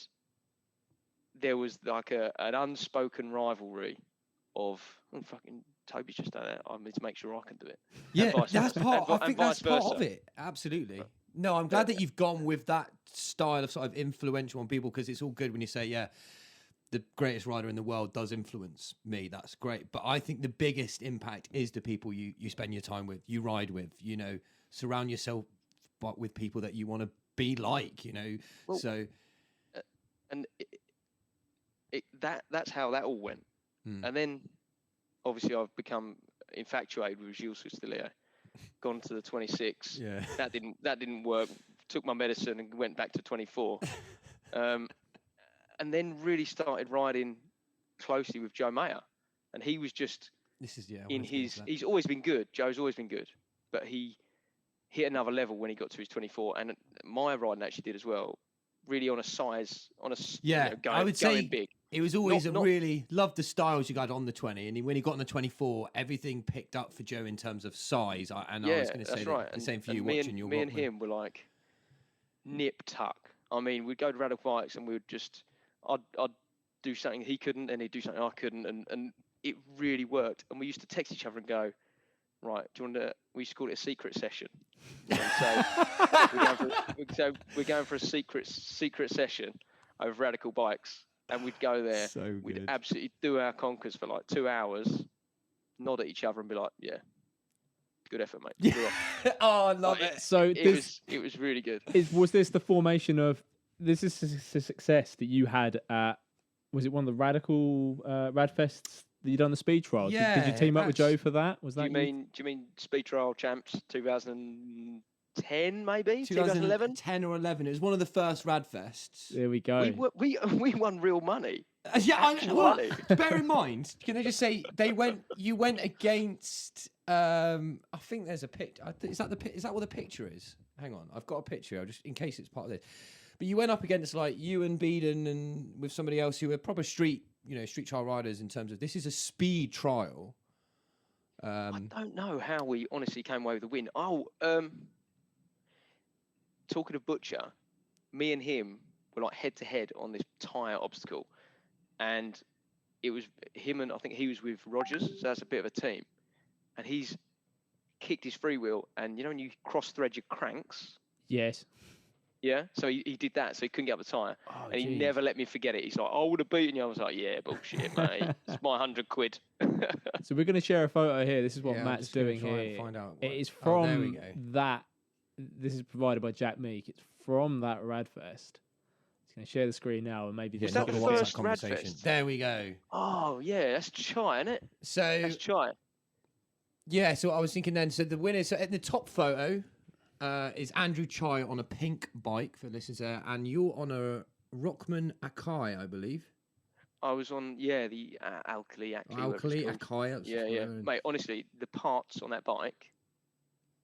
there was like an unspoken rivalry of fucking Toby's just done it. I need to make sure I can do it. Yeah, that's part. I think that's part of it. Absolutely. No, I'm glad that you've gone with that style of sort of influential on people, because it's all good when you say, the greatest rider in the world does influence me. That's great. But I think the biggest impact is the people you spend your time with, you ride with. Surround yourself with people that you want to be like. Well, so. And that's how that all went. And then obviously I've become infatuated with Gilles Sustilio. Gone to the 26. Yeah. That didn't work. Took my medicine and went back to 24. And then really started riding closely with Joe Mayer. And he was just he's always been good. Joe's always been good. But he hit another level when he got to his 24, and my riding actually did as well. Really on a size, I would say going big. it was always really loved the styles you got on the 20, and when he got on the 24, everything picked up for Joe in terms of size. I was going to say the same for you watching your. Me and him were like nip tuck. I mean, we'd go to Radical Bikes and I'd do something he couldn't, and he'd do something I couldn't, and it really worked. And we used to text each other and go, right, do you want to? We used to call it a secret session. And so we're going for a secret session over Radical Bikes, and we'd go there. So we'd good. absolutely do our conkers for like 2 hours, nod at each other, and be like, "Yeah, good effort, mate." Oh, I love it. So it was really good. Was this the formation of this is a success that you had at? Was it one of the Radical Radfests that you done the speed trial? Yeah. Did you team up with Joe for that? Was that? Do you mean speed trial champs 2010 maybe 2011? 10 or 11. It was one of the first Radfests. There we go. We won real money. Yeah, money. Bear in mind, can I just say you went against I think there's a picture. Is that what the picture is? Hang on, I've got a picture. Just in case it's part of this. But you went up against like you and Beeden and with somebody else who were proper street trial riders in terms of this is a speed trial. I don't know how we honestly came away with the win. Talking of Butcher, me and him were like head to head on this tyre obstacle, and it was him, and I think he was with Rogers, so that's a bit of a team, and he's kicked his freewheel, and when you cross thread your cranks. Yes. Yeah, so he did that, so he couldn't get up the tyre, and he geez. never let me forget it. He's like, I would have beaten you. I was like, yeah, bullshit, mate. It's my £100. So we're going to share a photo here. This is what I'm Matt's just gonna doing try and here. find out It what- is Oh, there from we go. that. This is provided by Jack Meek. It's from that Radfest. It's going to share the screen now, and maybe Yeah, Was not that gonna the watch first conversation. Radfest? There we go. Oh, yeah, that's Chai, isn't it? So That's Chai. yeah, so I was thinking then. So the winner. So at the top photo is Andrew Chai on a pink bike for listeners there, and you're on a Rockman Akai, I believe. I was on, the Alkali, Alkali Akai. that's Yeah, whatever. Mate, honestly, the parts on that bike,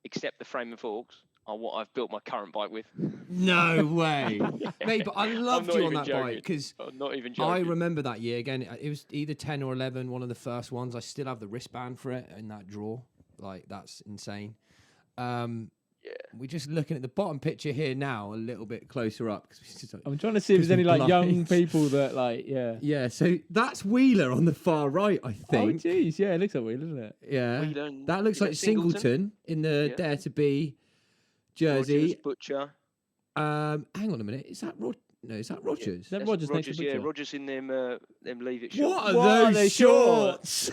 except the frame and forks, are what I've built my current bike with. No way, mate. But I loved not you on even that joking. bike because I'm not even joking. I remember that year again. It was either 10 or 11, one of the first ones. I still have the wristband for it in that drawer. Like that's insane. We're just looking at the bottom picture here now, a little bit closer up. I'm trying to see if there's any like young blind. people that like, yeah. Yeah, so that's Wheeler on the far right, I Oh, think. jeez. Yeah, it looks like weird, doesn't it? Yeah, Wheeler and- that looks is like that Singleton? Singleton in the Dare to Be jersey. Rogers, Butcher. Hang on a minute, is that No, is that Rogers? Is that That's Rogers next to Rogers, yeah, Butcher? Rogers in them Leave It Short. What are What are those they shorts?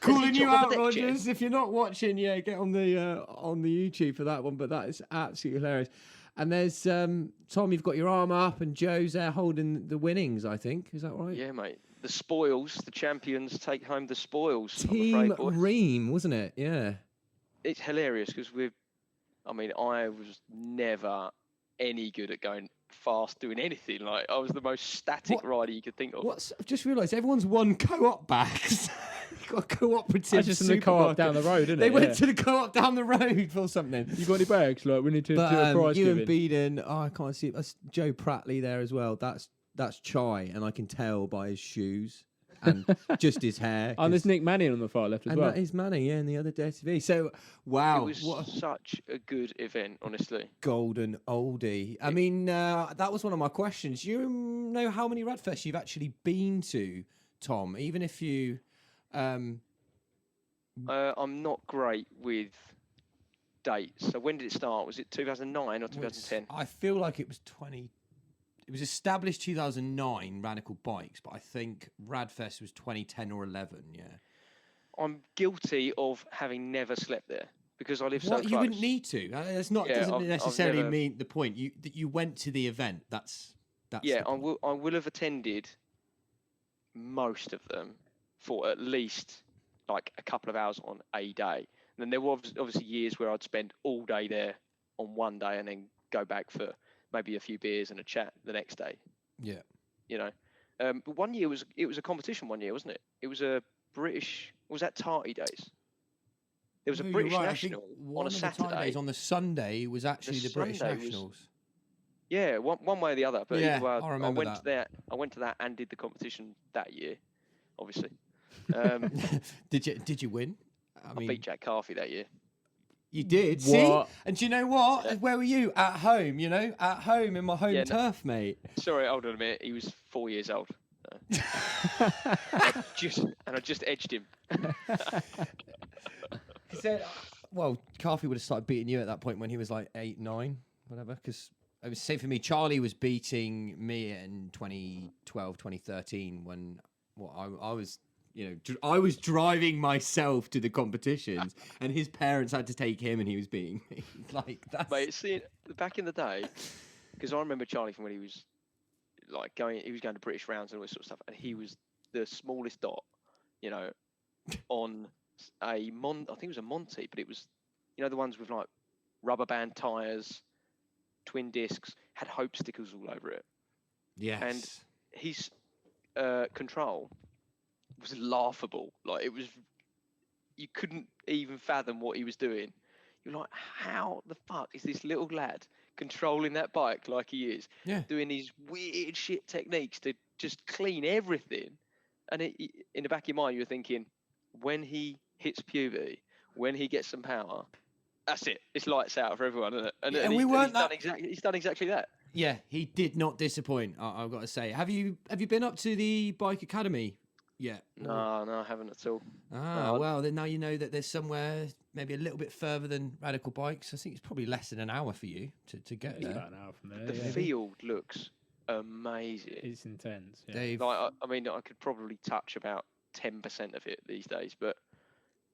Calling he you chopped out, up a deck chair? Rogers. If you're not watching, get on the YouTube for that one. But that is absolutely hilarious. And there's Tom. You've got your arm up, and Joe's there holding the winnings. I think is that right? Yeah, mate. The spoils, the champions take home the spoils. I'm Team afraid, boys. Ream, wasn't it? Yeah. It's hilarious because I was never any good at going fast, doing anything. Like I was the most static rider you could think of. I've just realised everyone's won co-op bags. Got a cooperative. That's just in the co-op down the road, isn't it? They went Yeah. to the co-op down the road for something. You got any bags? Like we need to do a prize you giving. and Beeden, I can't see. That's Joe Prattley there as well. That's Chai, and I can tell by his shoes and just his hair. And there's Nick Manning on the far left as and well. that is Manny, and the other Dare to Be. So, wow, It was what a such a good event, honestly. golden oldie. I mean, that was one of my questions. Do you know how many Radfests you've actually been to, Tom? Even if you... I'm not great with dates. So when did it start? Was it 2009 or 2010? I feel like it was 20. It was established 2009, Radical Bikes, but I think Radfest was 2010 or 11. Yeah. I'm guilty of having never slept there because I live so Well, close. you wouldn't need to. That's not Yeah, doesn't I've necessarily never- mean the point. That you went to the event. That's Yeah, the I point. will have attended most of them for at least like a couple of hours on a day. And then there were obviously years where I'd spend all day there on one day and then go back for maybe a few beers and a chat the next day. Yeah. But one year it was a competition. One year, wasn't it? It was a British. Was that Tarty Days? There was a No, you're British right. I think national one on a of the Saturday. Saturdays on the Sunday was actually the British Sunday was- Nationals. Yeah, one way or the other. But Yeah, either way, I remember went to that. I went to that and did the competition that year, obviously. Did you win? I beat Jack Carthy that year. You did. See? What? And do you know what? Yeah. Where were you? At home, at home in my home Yeah, no- turf, mate. Sorry, hold on a minute. He was 4 years old. I just edged him. He said, well, Carthy would have started beating you at that point when he was like 8, 9, whatever. Because it was same for me. Charlie was beating me in 2012, 2013 when I was. I was driving myself to the competitions, and his parents had to take him, and he was beating me. Like that's. Mate, see, back in the day, because I remember Charlie from when he was he was going to British rounds and all this sort of stuff, and he was the smallest dot, on I think it was a Monty, but it was, the ones with like rubber band tires, twin discs, had Hope stickers all over it. Yes. And his control was laughable. Like you couldn't even fathom what he was doing. You're like, how the fuck is this little lad controlling that bike like he is? Yeah. Doing these weird shit techniques to just clean everything. And in the back of your mind, you're thinking, when he hits puberty, when he gets some power, that's it. It's lights out for everyone, isn't it? And we weren't he's done exactly that. Yeah, he did not disappoint. I've got to say. Have you been up to the bike academy yet? No, I haven't at all. Well, then now you know that there's somewhere maybe a little bit further than Radical Bikes. I think it's probably less than an hour for you to get It's there. about an hour from there. The field looks amazing. It's intense. Yeah. They've- I mean, I could probably touch about 10% of it these days, but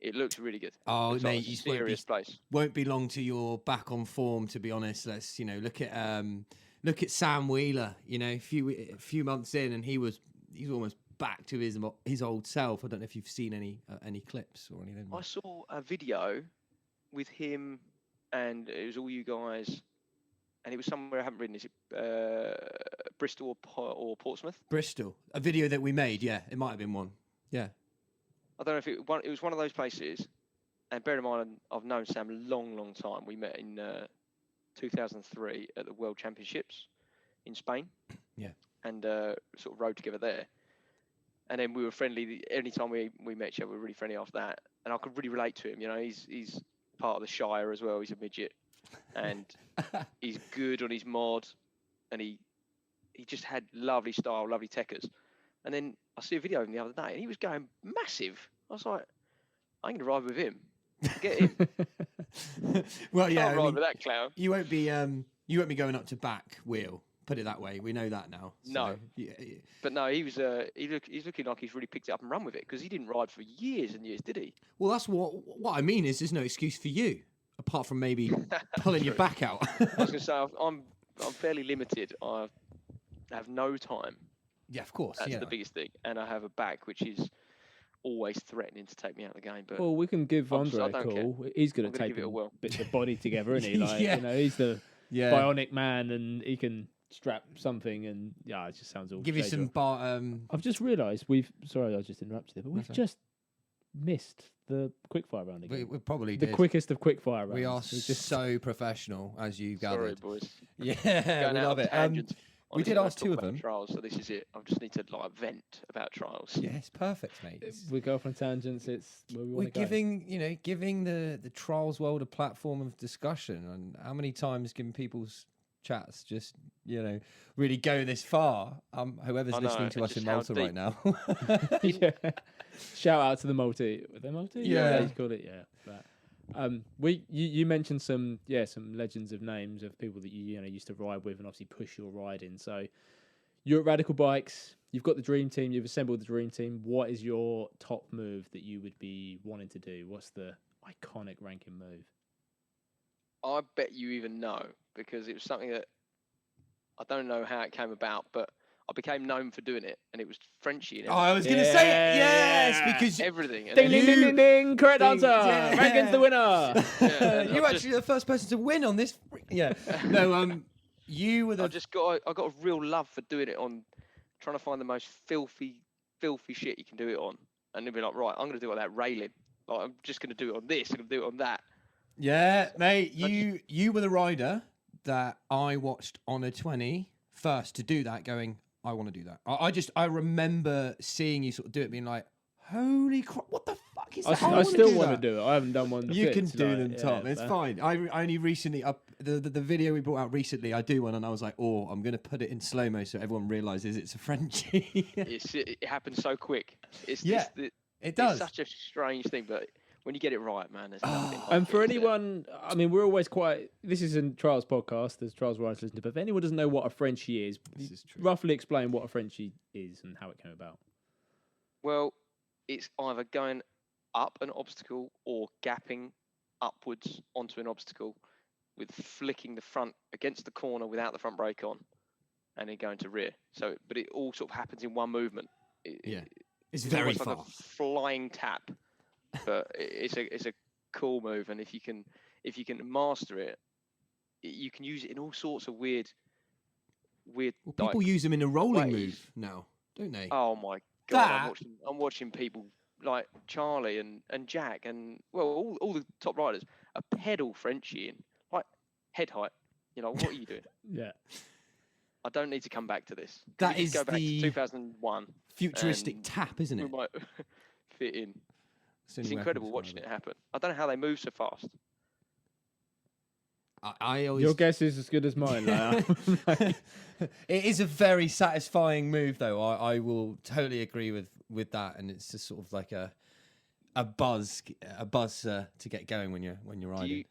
it looks really good. Oh, Looks like mate, a you serious place. won't be long till you're back on form. To be honest, let's look at Sam Wheeler. A few months in, and he's almost back to his old self. I don't know if you've seen any clips or anything. I saw a video with him, and it was all you guys, and it was somewhere I haven't ridden. Is it Bristol or Portsmouth? Bristol, a video that we made. Yeah, it might have been one. Yeah. I don't know if it was one of those places. And bear in mind, I've known Sam a long, long time. We met in 2003 at the World Championships in Spain. Yeah. And sort of rode together there. And then we were friendly. Anytime we met each other, we were really friendly after that. And I could really relate to him. He's part of the Shire as well. He's a midget. And he's good on his mod. And he just had lovely style, lovely techers. And then I see a video of him the other day, and he was going massive. I was like, I'm going to ride with him. Get him. Well, yeah. Can't ride with that clown. You won't be going up to back wheel. Put it that way. We know that now. So, No. Yeah. But no, he's looking like he's really picked it up and run with it, because he didn't ride for years and years, did he? Well, that's what I mean is there's no excuse for you apart from maybe pulling your back out. I was going to say I'm fairly limited. I have no time. Yeah, of course. That's yeah. the biggest thing, and I have a back which is always threatening to take me out of the game. But Well, we can give I Andre a don't care. call. He's good I'm at gonna give taping it a whirl. bits of body together, isn't he? Like, Yeah. he's the Yeah. bionic man, and he can strap something, and it just sounds all. Give you stage some I've just realised sorry, I just interrupted you, but we've That's right. just missed the quickfire round again. we probably The did. quickest of quickfire rounds. We are We've just so professional, as you've sorry, gathered. boys. Yeah, Going we out love on it. tangents. We Honestly, did I ask talk two of about them. trials, so this is it. I just need to vent about trials. Yeah, it's perfect, mate. we go off on tangents. It's where we We're want to go. giving the trials world a platform of discussion. And how many times can people's chats just really go this far? Whoever's I know, listening to and us in just how Malta right now. Yeah. Shout out to the multi. Were they multi? Yeah. You called it. Yeah. But, you mentioned some legends of names of people that you used to ride with and obviously push your riding. So you're at Radical Bikes. You've got the dream team. You've assembled the dream team. What is your top move that you would be wanting to do? What's the iconic Rankin move? I bet you even know, because it was something that I don't know how it came about, but I became known for doing it, and it was Frenchy and Oh, I was going to say it. Yes, Yeah. because everything. And Ding, then- ding, ding, ding, ding. Correct Ding, answer. yeah. Rankin's the winner. Yeah, and you're I've actually the first person to win on this. Yeah. No, you were the. I got a real love for doing it on, trying to find the most filthy shit you can do it on, and they'd be like, right, I'm going to do it on that railing. Like, I'm just going to do it on this. I'm going to do it on that. Yeah, mate, you were the rider that I watched on a 20 first to do that, going, I want to do that. I remember seeing you sort of do it, being like, holy crap, what the fuck is that? I still want to do it. I haven't done one. You can since, do like, them, Tom. It's fine. I only recently the video we brought out recently. I do one, and I was like, oh, I'm gonna put it in slow mo so everyone realizes it's a Frenchie. It happens so quick. It does. It's such a strange thing, but when you get it right, man, there's nothing. Like and for anyone, I mean, we're always quite. This is a Trials podcast. There's Trials riders listening to. But if anyone doesn't know what a Frenchie is, roughly explain what a Frenchie is and how it came about. Well, it's either going up an obstacle or gapping upwards onto an obstacle with flicking the front against the corner without the front brake on, and then going to rear. So, but it all sort of happens in one movement. It's very fast. Like a flying tap, but it's a cool move, and if you can master it, you can use it in all sorts of weird. Well, people use them in a rolling move now, don't they? Oh my god! I'm watching people like Charlie and Jack and all the top riders a pedal Frenchie in like head height. You know, what are you doing? Yeah. I don't need to come back to this. That is go back to 2001. Futuristic tap, isn't it? We might fit in. It's incredible watching it happen. I don't know how they move so fast. I always... Your guess is as good as mine. It is a very satisfying move, though. I will totally agree with that, and it's just sort of like a buzz to get going when you're riding.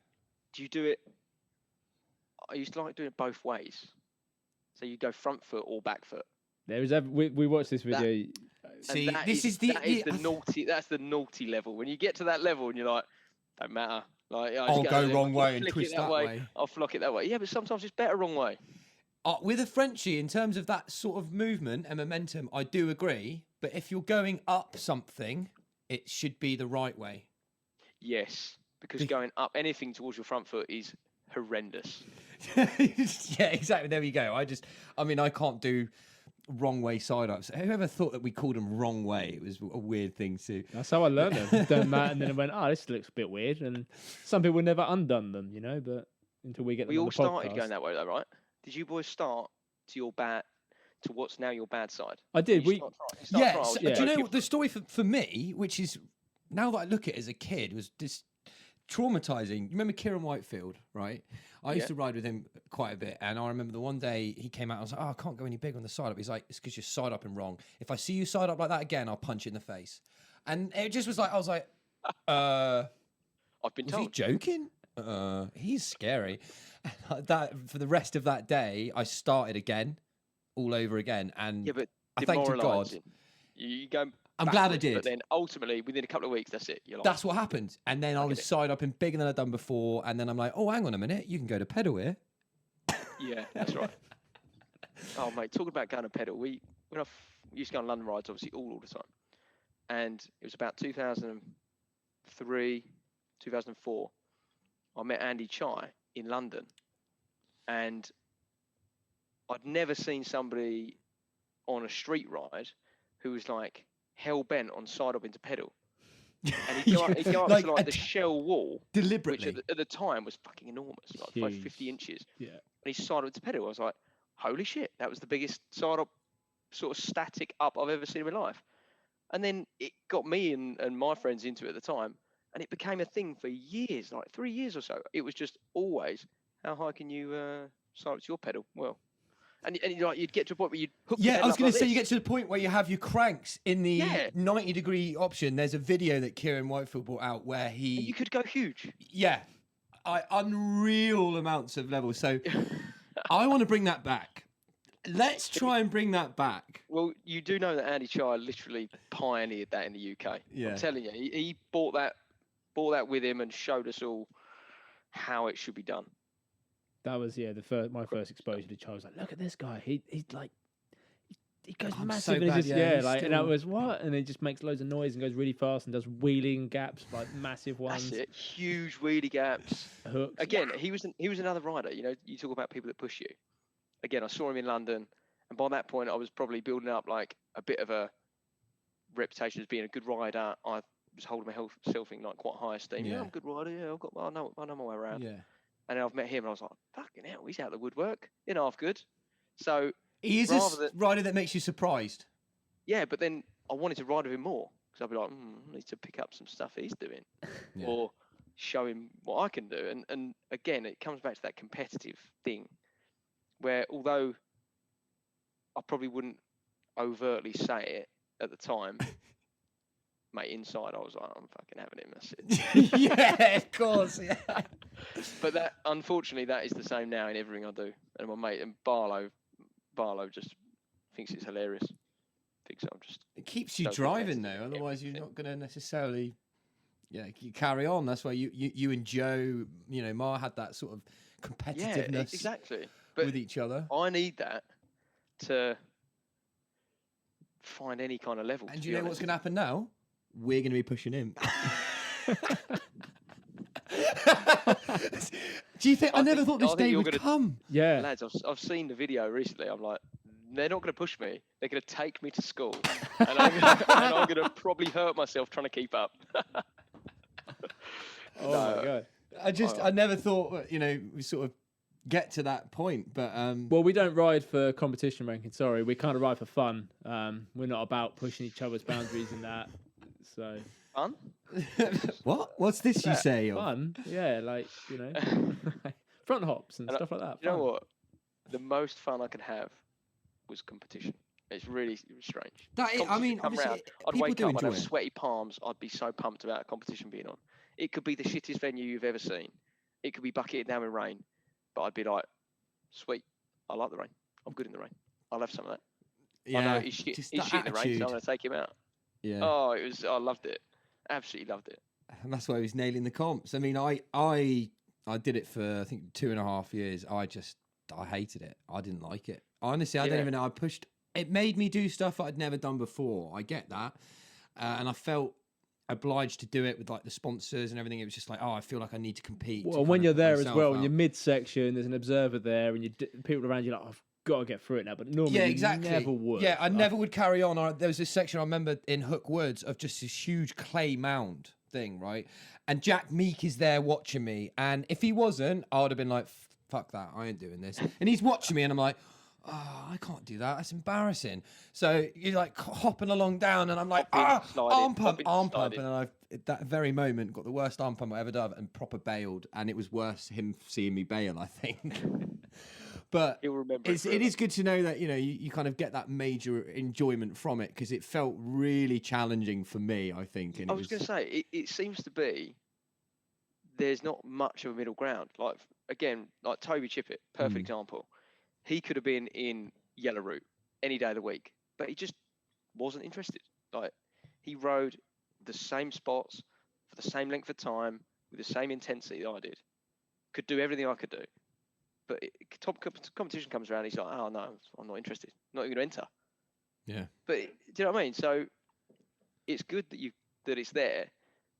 Do you do it? I used to like doing it both ways. So you go front foot or back foot. There is we watched this video. That's the naughty level. When you get to that level and you're like, don't matter. Like I'll go wrong way and twist that way. I'll flock it that way. Yeah, but sometimes it's better wrong way. With a Frenchie, in terms of that sort of movement and momentum, I do agree. But if you're going up something, it should be the right way. Yes, because going up anything towards your front foot is horrendous. Yeah, exactly. There we go. I can't do wrong way side ups. Whoever thought that we called them wrong way? It was a weird thing to. That's how I learned them. Done that, and then I went, "Oh, this looks a bit weird." And some people never undone them, you know. But until we get them on the podcast. We all started going that way, though, right? Did you boys start to what's now your bad side? I did. Do you know what the story for me, which is now that I look at it as a kid, was just traumatizing. You remember Kieran Whitefield, right? I used to ride with him quite a bit, and I remember the one day he came out. I was like, "Oh, I can't go any bigger on the side up." He's like, "It's because you're side up and wrong. If I see you side up like that again, I'll punch you in the face." And it just was like, I was like, I've been told. Is he joking? He's scary. That for the rest of that day, I started again, all over again, and but I thank to God. You go. I'm glad I did. But then ultimately, within a couple of weeks, that's it. You're like, that's what happened. And then I was side up and bigger than I'd done before. And then I'm like, oh, hang on a minute. You can go to pedal here. Yeah, that's right. Oh, mate, talking about going to pedal. We used to go on London rides, obviously, all the time. And it was about 2003, 2004. I met Andy Chai in London. And I'd never seen somebody on a street ride who was like hell bent on side up into pedal, and he'd go up like to the shell wall deliberately, which at the time was fucking enormous, like 50 inches. Yeah, and he side up into pedal. I was like, holy shit, that was the biggest side up sort of static up I've ever seen in my life. And then it got me and my friends into it at the time, and it became a thing for years, like 3 years or so. It was just always, how high can you side up to your pedal? Well. And like you'd get to a point where you'd hook. Yeah, I was going to say you get to the point where you have your cranks in the 90-degree option. There's a video that Kieran Whitefield brought out where you could go huge. Yeah, unreal amounts of levels. So I want to bring that back. Let's try and bring that back. Well, you do know that Andy Chai literally pioneered that in the UK. Yeah. I'm telling you, he brought that with him and showed us all how it should be done. That was my first exposure to Chai. I was like, look at this guy. He's like, he goes massive. And that was what? And he just makes loads of noise and goes really fast and does wheeling gaps, like massive ones. That's it. Huge wheelie gaps. Hooks. Again, he was another rider. You know, you talk about people that push you. Again, I saw him in London, and by that point, I was probably building up like a bit of a reputation as being a good rider. I was holding myself in like quite high esteem. Yeah, Yeah. I'm a good rider. Yeah, I know my way around. Yeah. And then I've met him, and I was like, fucking hell, he's out of the woodwork. In half good. So He is rather a than rider that makes you surprised. yeah, but then I wanted to ride with him more because I'd be like, I need to pick up some stuff he's doing, Yeah. or show him what I can do. And again, it comes back to that competitive thing, where although I probably wouldn't overtly say it at the time, mate, inside I was like, I'm fucking having him. That's it. Yeah, of course. Yeah. But that, unfortunately, that is the same now in everything I do. And my mate and Barlow just thinks it's hilarious. Thinks I'm just. It keeps you so driving competitive though. in Otherwise, you're everything. not going to necessarily, you carry on. That's why you and Joe, Ma had that sort of Yeah, competitiveness exactly. But with each other. I need that to find any kind of level. And to you be know what's honest. going to happen now? We're going to be pushing him. Do you think? I never thought this think day you're would gonna- come. Yeah. Lads, I've seen the video recently. I'm like, they're not going to push me. They're going to take me to school, and I'm going to probably hurt myself trying to keep up. Oh No. my god. I never thought, we sort of get to that point. But Well, we don't ride for competition ranking. Sorry, we kind of ride for fun. We're not about pushing each other's boundaries and that. So Fun? what's this you say? Of? fun, yeah, like front hops and And stuff like that. You know Fun. what? The most fun I could have was competition. It's really strange. That is, I Competition mean, come obviously, round, I'd people wake do up, I'd enjoy have it. sweaty palms. I'd be so pumped about a competition being on. It could be the shittest venue you've ever seen. It could be bucketed down with rain, but I'd be like, sweet, I like the rain. I'm good in the rain. I'll have some of that. Yeah, I know he's shit just in that the rain, so attitude. I'm going to take him out. Yeah, Oh, I loved it. Absolutely loved it. and that's why he was nailing the comps. I mean, I did it for I think 2.5 years. I hated it. I didn't like it. Honestly, I don't Yeah. even know. I pushed. It made me do stuff I'd never done before. I get that, and I felt obliged to do it with like the sponsors and everything. It was just like, I feel like I need to compete. Well, to when kind you're of put there as myself well, in out. your mid-section, there's an observer there, and people around you like, I've got to get through it now. But normally, Yeah, you exactly. never would. Yeah, I never would carry on. There was this section I remember in Hook Woods of just this huge clay mound thing, right? And Jack Meek is there watching me. And if he wasn't, I would have been like, fuck that, I ain't doing this. And he's watching me and I'm like, I can't do that. That's embarrassing. So you're like hopping along down and I'm like, arm pump. And I, at that very moment, got the worst arm pump I ever done and proper bailed. And it was worse him seeing me bail, I think. But He'll remember it is good to know that, you kind of get that major enjoyment from it because it felt really challenging for me, I think. And I was going to say, it seems to be there's not much of a middle ground. Like, again, like Toby Chippett, perfect example. He could have been in Yellow Route any day of the week, but he just wasn't interested. Like, he rode the same spots for the same length of time with the same intensity that I did. Could do everything I could do. But top competition comes around, he's like, oh, no, I'm not interested. Not even going to enter. Yeah. But do you know what I mean? So it's good that it's there,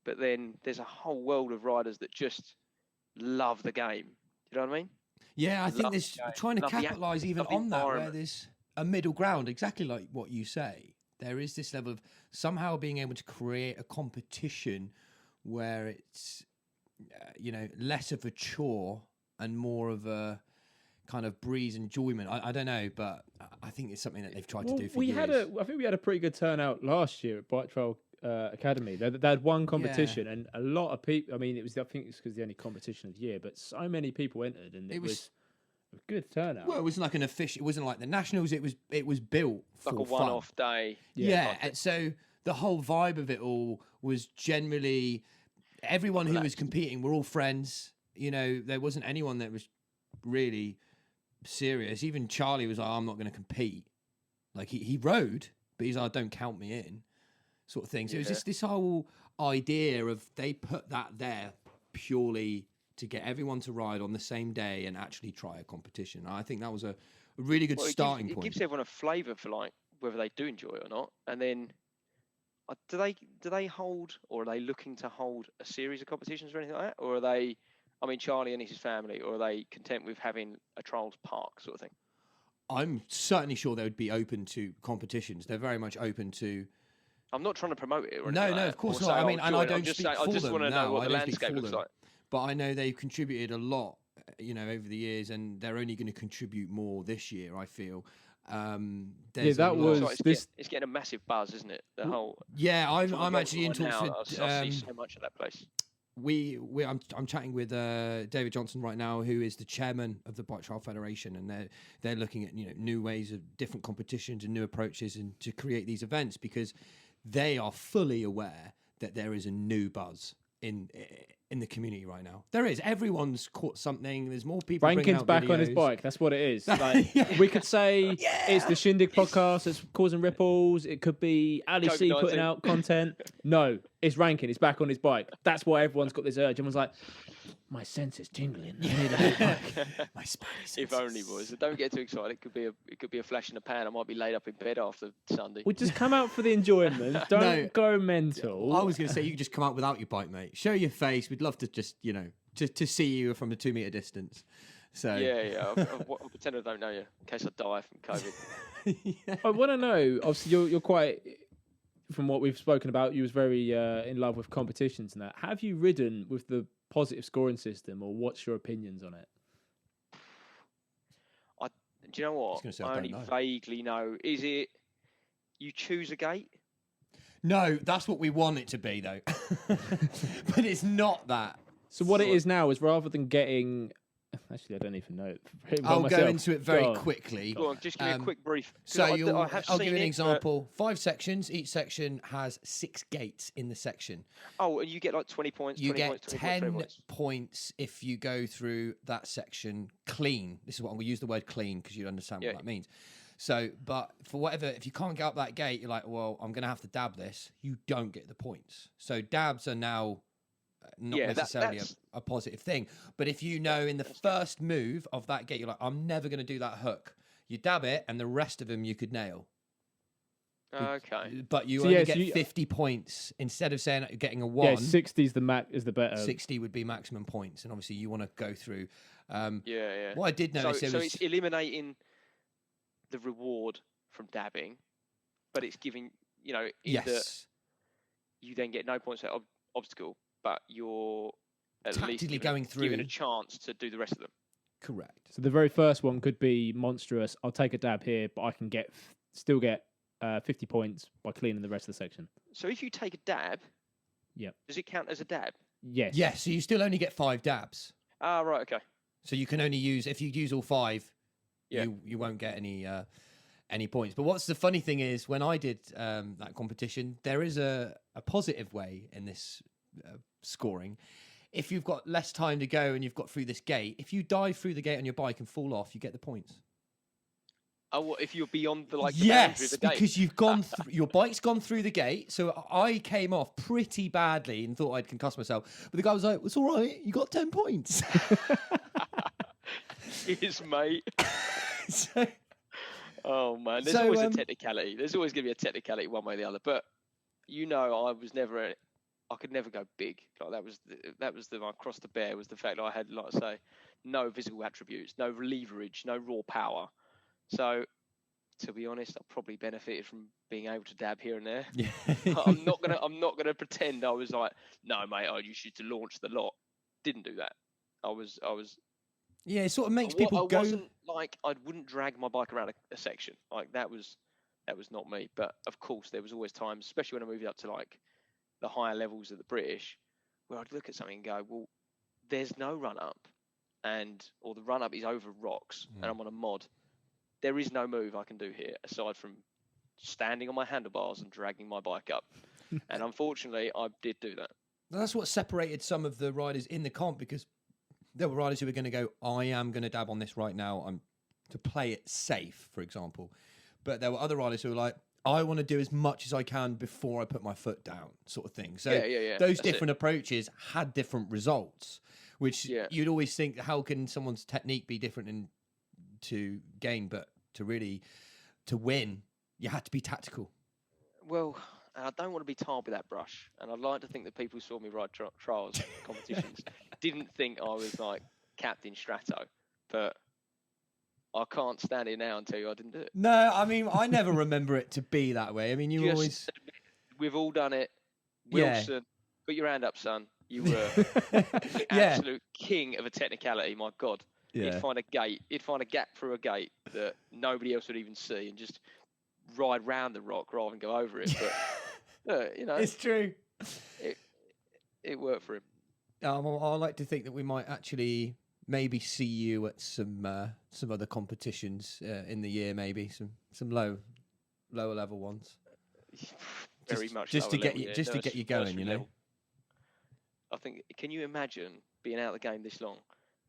but then there's a whole world of riders that just love the game. Do you know what I mean? Yeah, I think Love there's the game, trying to love the capitalise even love the on that, where environment. there's a middle ground, exactly like what you say. There is this level of somehow being able to create a competition where it's, less of a chore and more of a kind of breeze enjoyment. I don't know, but I think it's something that they've tried to do for years. I think we had a pretty good turnout last year at Bike Trail Academy. They had one competition, and a lot of people. I mean, I think it's because the only competition of the year, but so many people entered, and it was a good turnout. Well, it wasn't like an official. It wasn't like the nationals. It was built for Like a fun. one-off day. Yeah, and so the whole vibe of it all was generally everyone who was competing were all friends. There wasn't anyone that was really serious. Even Charlie was like, I'm not going to compete. Like he rode, but he's like, don't count me in, sort of thing. So it was just this whole idea of they put that there purely to get everyone to ride on the same day and actually try a competition. And I think that was a really good starting point. It gives everyone a flavour for like whether they do enjoy it or not. And then do they hold, or are they looking to hold a series of competitions or anything like that? Or are they, I mean, Charlie and his family, or are they content with having a trials park sort of thing? I'm certainly sure they would be open to competitions. They're very much open to I'm not trying to promote it or anything. No, like no, that, of course or not. say I mean, I'll and I join. don't I'm just speak saying, I for just them want to know now. what I the don't speak landscape for looks them. like. But I know they've contributed a lot, over the years, and they're only going to contribute more this year, I feel. There's that a lot- was- So it's, this- it's getting a massive buzz, isn't it? The whole. Yeah, from the I'm Rolls actually in line talks now, with. I see so much of that place. I'm chatting with David Johnson right now, who is the chairman of the Bike Trial Federation, and they're looking at new ways of different competitions and new approaches, and to create these events, because they are fully aware that there is a new buzz in the community right now. There is. Everyone's caught something. There's more people. Rankin's back on his bike. That's what it is. Like, we could say it's the Shindig podcast that's causing ripples. It could be Ali C COVID-19. putting out content. No, it's Rankin. He's back on his bike. That's why everyone's got this urge. Everyone's like, my sense is tingling. I need a new bike. My spidey senses. If only, boys. So don't get too excited. It could be a flash in the pan. I might be laid up in bed after Sunday. We just come out for the enjoyment. Don't No. go mental. I was going to say, you can just come out without your bike, mate. Show your face. We'd love to just, to see you from a 2 meter distance. So Yeah. I'll pretend I don't know you in case I die from COVID. yeah. I want to know. Obviously, you're quite. From what we've spoken about, you was very in love with competitions and that. Have you ridden with the positive scoring system, or what's your opinions on it? Do you know what? gonna say, I I only don't know. vaguely know. Is it you choose a gate? No, that's what we want it to be, though. But it's not that. So what it is now is, rather than getting, actually I don't even know. I'll go into it very quickly. Go on, just give me a quick brief. 'Cause So I have I'll seen give you an it, example. 5 sections. Each section has 6 gates in the section. Oh, and you get like 20 points. You 20 get points, 20 10 points, 20 points. points if you go through that section clean. This is what we use the word clean because you understand what Yeah. that means. So, but for whatever, if you can't get up that gate, you're like, well, I'm going to have to dab this. You don't get the points. So dabs are now not necessarily a positive thing. But if you know in the first move of that gate, you're like, I'm never going to do that hook. You dab it, and the rest of them you could nail. Okay. But you So, only yeah, so get you- 50 points instead of saying getting a 1. Yeah, 60 is the better. 60 would be maximum points, and obviously you want to go through. Yeah. What I did notice So was it's eliminating the reward from dabbing, but it's giving, in that yes, you then get no points at obstacle, but you're at least tactically given going through. given a chance to do the rest of them. Correct. So the very first one could be monstrous. I'll take a dab here, but I can still get 50 points by cleaning the rest of the section. So if you take a dab, Yep. does it count as a dab? Yes. Yes, so you still only get 5 dabs. Ah, right, okay. So you can only use, if you use all 5, Yeah. you won't get any points. But what's the funny thing is, when I did that competition, there is a positive way in this scoring. If you've got less time to go and you've got through this gate, if you dive through the gate on your bike and fall off, you get the points. Oh, what, if you're beyond the boundary of Yes, the gate? because you've gone through, your bike's gone through the gate. So I came off pretty badly and thought I'd concuss myself. But the guy was like, "It's all right. You got 10 points." Yes, mate. So, Oh man, there's always a technicality. There's always going to be a technicality one way or the other. But I could never go big. Like that was my cross to bear, was the fact that I had, like I say, no visible attributes, no leverage, no raw power. So, to be honest, I probably benefited from being able to dab here and there. yeah. I'm not gonna pretend I was like, no, mate, I used you to launch the lot. Didn't do that. I was. Yeah, it sort of makes I people go. wasn't like, I wouldn't drag my bike around a section. Like that was not me. But of course, there was always times, especially when I moved up to like the higher levels of the British, where I'd look at something and go, well, there's no run up, or the run up is over rocks, and I'm on a mod. There is no move I can do here aside from standing on my handlebars and dragging my bike up. And unfortunately, I did do that. That's what separated some of the riders in the comp, because there were riders who were going to go, I am going to dab on this right now, I'm to play it safe, for example. But there were other riders who were like, I want to do as much as I can before I put my foot down, sort of thing. So Yeah, those that's different approaches had different results, which you'd always think, how can someone's technique be different to gain, but to win, you had to be tactical. Well, and I don't want to be tarred with that brush. And I'd like to think that people who saw me ride trials competitions didn't think I was like Captain Strato. But I can't stand here now and tell you I didn't do it. No, I mean, I never remember it to be that way. I mean, you Just always... admit We've all done it. Yeah. Wilson, put your hand up, son. You were the Yeah. absolute king of a technicality. My God. Yeah. He'd find a gate. He'd find a gap through a gate that nobody else would even see, and just ride round the rock rather than go over it. But you know, It's true. it worked for him. I like to think that we might actually maybe see you at some other competitions in the year, maybe some lower level ones. Very much just to lower get level, you yeah, just to get you going, nursery you know. level. I think. Can you imagine being out of the game this long?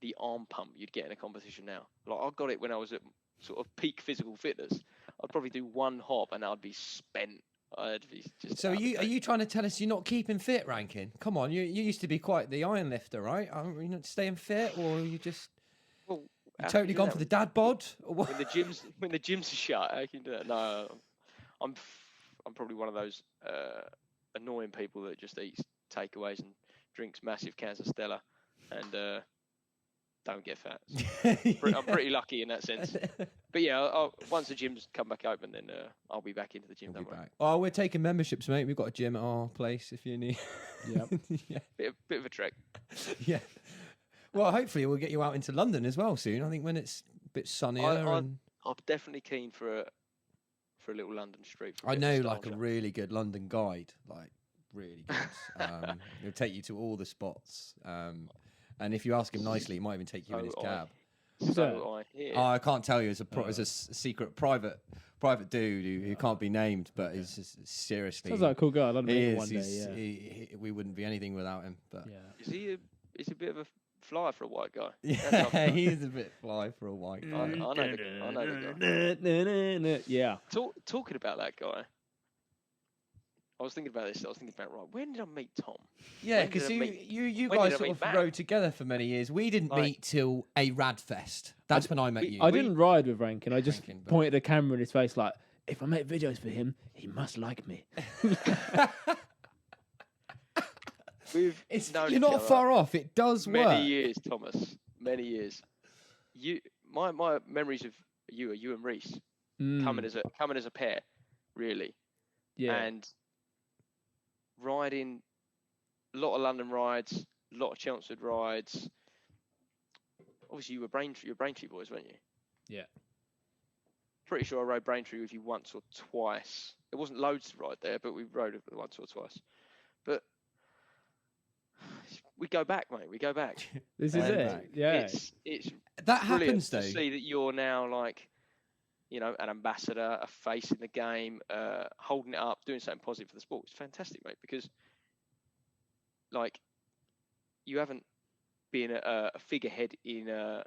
The arm pump you'd get in a competition now. Like I got it when I was at sort of peak physical fitness. I'd probably do one hop and I'd be spent. I'd be just. So are you trying to tell us you're not keeping fit, Rankin? Come on, you used to be quite the iron lifter, right? Are you not staying fit, or are you just totally gone for the dad bod? Or what? When the gyms are shut, how can you do that? No, I'm probably one of those annoying people that just eats takeaways and drinks massive cans of Stella and don't get fat. So I'm pretty lucky in that sense. But yeah, once the gyms come back open, then I'll be back into the gym. Don't worry. Oh, we're taking memberships, mate. We've got a gym at our place if you need. Yeah. Bit of a trek. Yeah. Well, hopefully we'll get you out into London as well soon. I think when it's a bit sunnier. I'm definitely keen for a little London street. I know like a really good London guide, like really good. He'll take you to all the spots. And if you ask him nicely, he might even take you in his cab. So I hear. Oh, I can't tell you. It's a secret private dude who can't be named, but he's just seriously. Sounds like a cool guy. I'd love to meet him one day. Yeah. We wouldn't be anything without him. But Is he a bit of a fly for a white guy? Yeah, he is a bit fly for a white guy. I know the guy. Yeah. Talking about that guy. I was thinking about this. Right, when did I meet Tom? Yeah, because you guys sort of rode together for many years. We didn't meet till a Radfest. That's when I met you. I didn't ride with Rankin. I just pointed a camera in his face like, if I make videos for him, he must like me. You're not far off. It does work. Many years, Thomas. Many years. My memories of you are you and Reese coming as a pair, really. Yeah. And riding a lot of London rides, a lot of Chelmsford rides. Obviously, you were Braintree boys, weren't you? Yeah. Pretty sure I rode Braintree with you once or twice. There wasn't loads to ride there, but we rode it once or twice. But we go back, mate. We go back. This is it. Yeah. It's that happens though. To see that you're now like, you know, an ambassador, a face in the game, holding it up, doing something positive for the sport. It's fantastic, mate, because like you haven't been a figurehead in a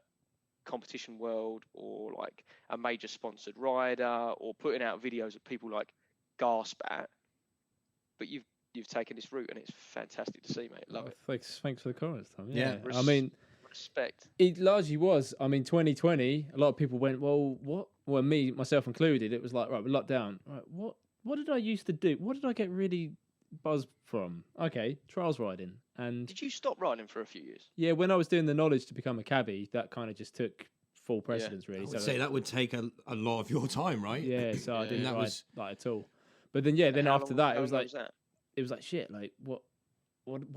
competition world or like a major sponsored rider or putting out videos that people like gasp at, but you've taken this route and it's fantastic to see, mate. Love it. Thanks for the comments, Tom. Yeah. I mean, respect. It largely was. I mean, 2020, a lot of people went, well, what? Well, myself included, it was like, right, we're locked down. Right, what did I used to do? What did I get really buzzed from? Okay, trials riding. And did you stop riding for a few years? Yeah, when I was doing the knowledge to become a cabbie, that kind of just took full precedence, really. I would say that would take a lot of your time, right? Yeah, so I didn't ride like at all. But then, then after that, it was like shit. Like what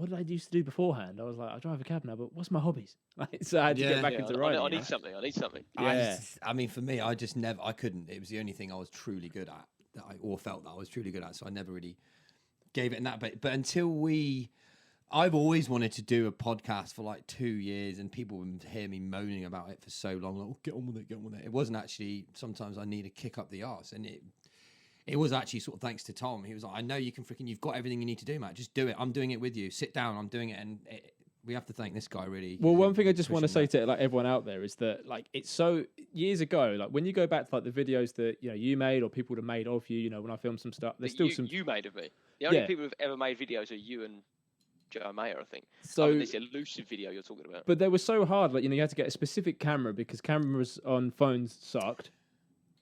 did I used to do beforehand? I was like, I drive a cab now, but what's my hobbies? So I had to get back into riding. I need something. Yeah. I mean, for me, I couldn't. It was the only thing I was truly good at or felt that I was truly good at. So I never really gave it in that bit. But I've always wanted to do a podcast for like 2 years, and people would hear me moaning about it for so long. Like, oh, get on with it. It wasn't actually. Sometimes I need a kick up the arse, and it was actually sort of thanks to Tom. He was like, I know you can you've got everything you need to do, Matt. Just do it. I'm doing it with you. Sit down. I'm doing it. And we have to thank this guy really. Well, one thing I just want to say to like everyone out there is that like it's so years ago, like when you go back to like the videos that you made or people have made of you, when I filmed some stuff, there's still some you made of me. The only people who've ever made videos are you and Joe Mayer, I think. So this elusive video you're talking about. But they were so hard, like you had to get a specific camera because cameras on phones sucked.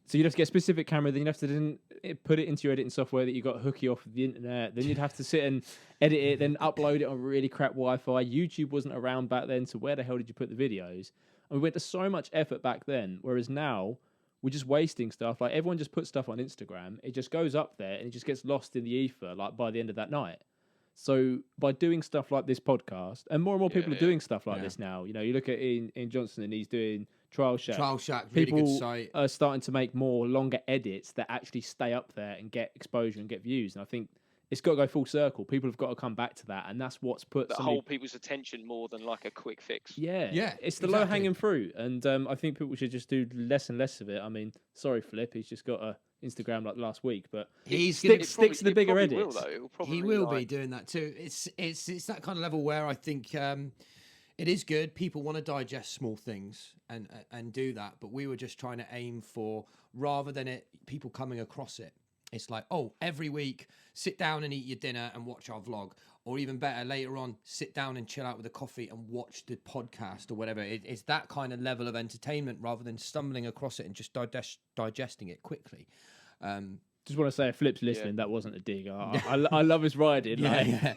So you'd have to get a specific camera, then you'd have to then put it into your editing software that you got hooky off the internet. Then you'd have to sit and edit it, then upload it on really crap Wi-Fi. YouTube wasn't around back then, so where the hell did you put the videos? And we went to so much effort back then, whereas now we're just wasting stuff. Like everyone just puts stuff on Instagram, it just goes up there and it just gets lost in the ether. Like by the end of that night. So by doing stuff like this podcast, and more people are doing stuff like this now. You know, you look at Ian Johnson and he's doing Trial Shack. Trial Shack, really good site. Are starting to make more longer edits that actually stay up there and get exposure and get views. And I think it's got to go full circle. People have got to come back to that, and that's what's put hold people's attention more than like a quick fix. Yeah, it's the low hanging fruit, and I think people should just do less and less of it. I mean, sorry, Flip, he's just got a Instagram like last week, but sticks to the bigger edits. He will be doing that too. It's that kind of level where I think it is good. People want to digest small things and do that, but we were just trying to aim for, rather than people coming across it. It's like, oh, every week, sit down and eat your dinner and watch our vlog. Or even better, later on, sit down and chill out with a coffee and watch the podcast or whatever. It's that kind of level of entertainment rather than stumbling across it and just digesting it quickly. Just want to say, if Flip's listening, that wasn't a dig. I love his riding. Yeah.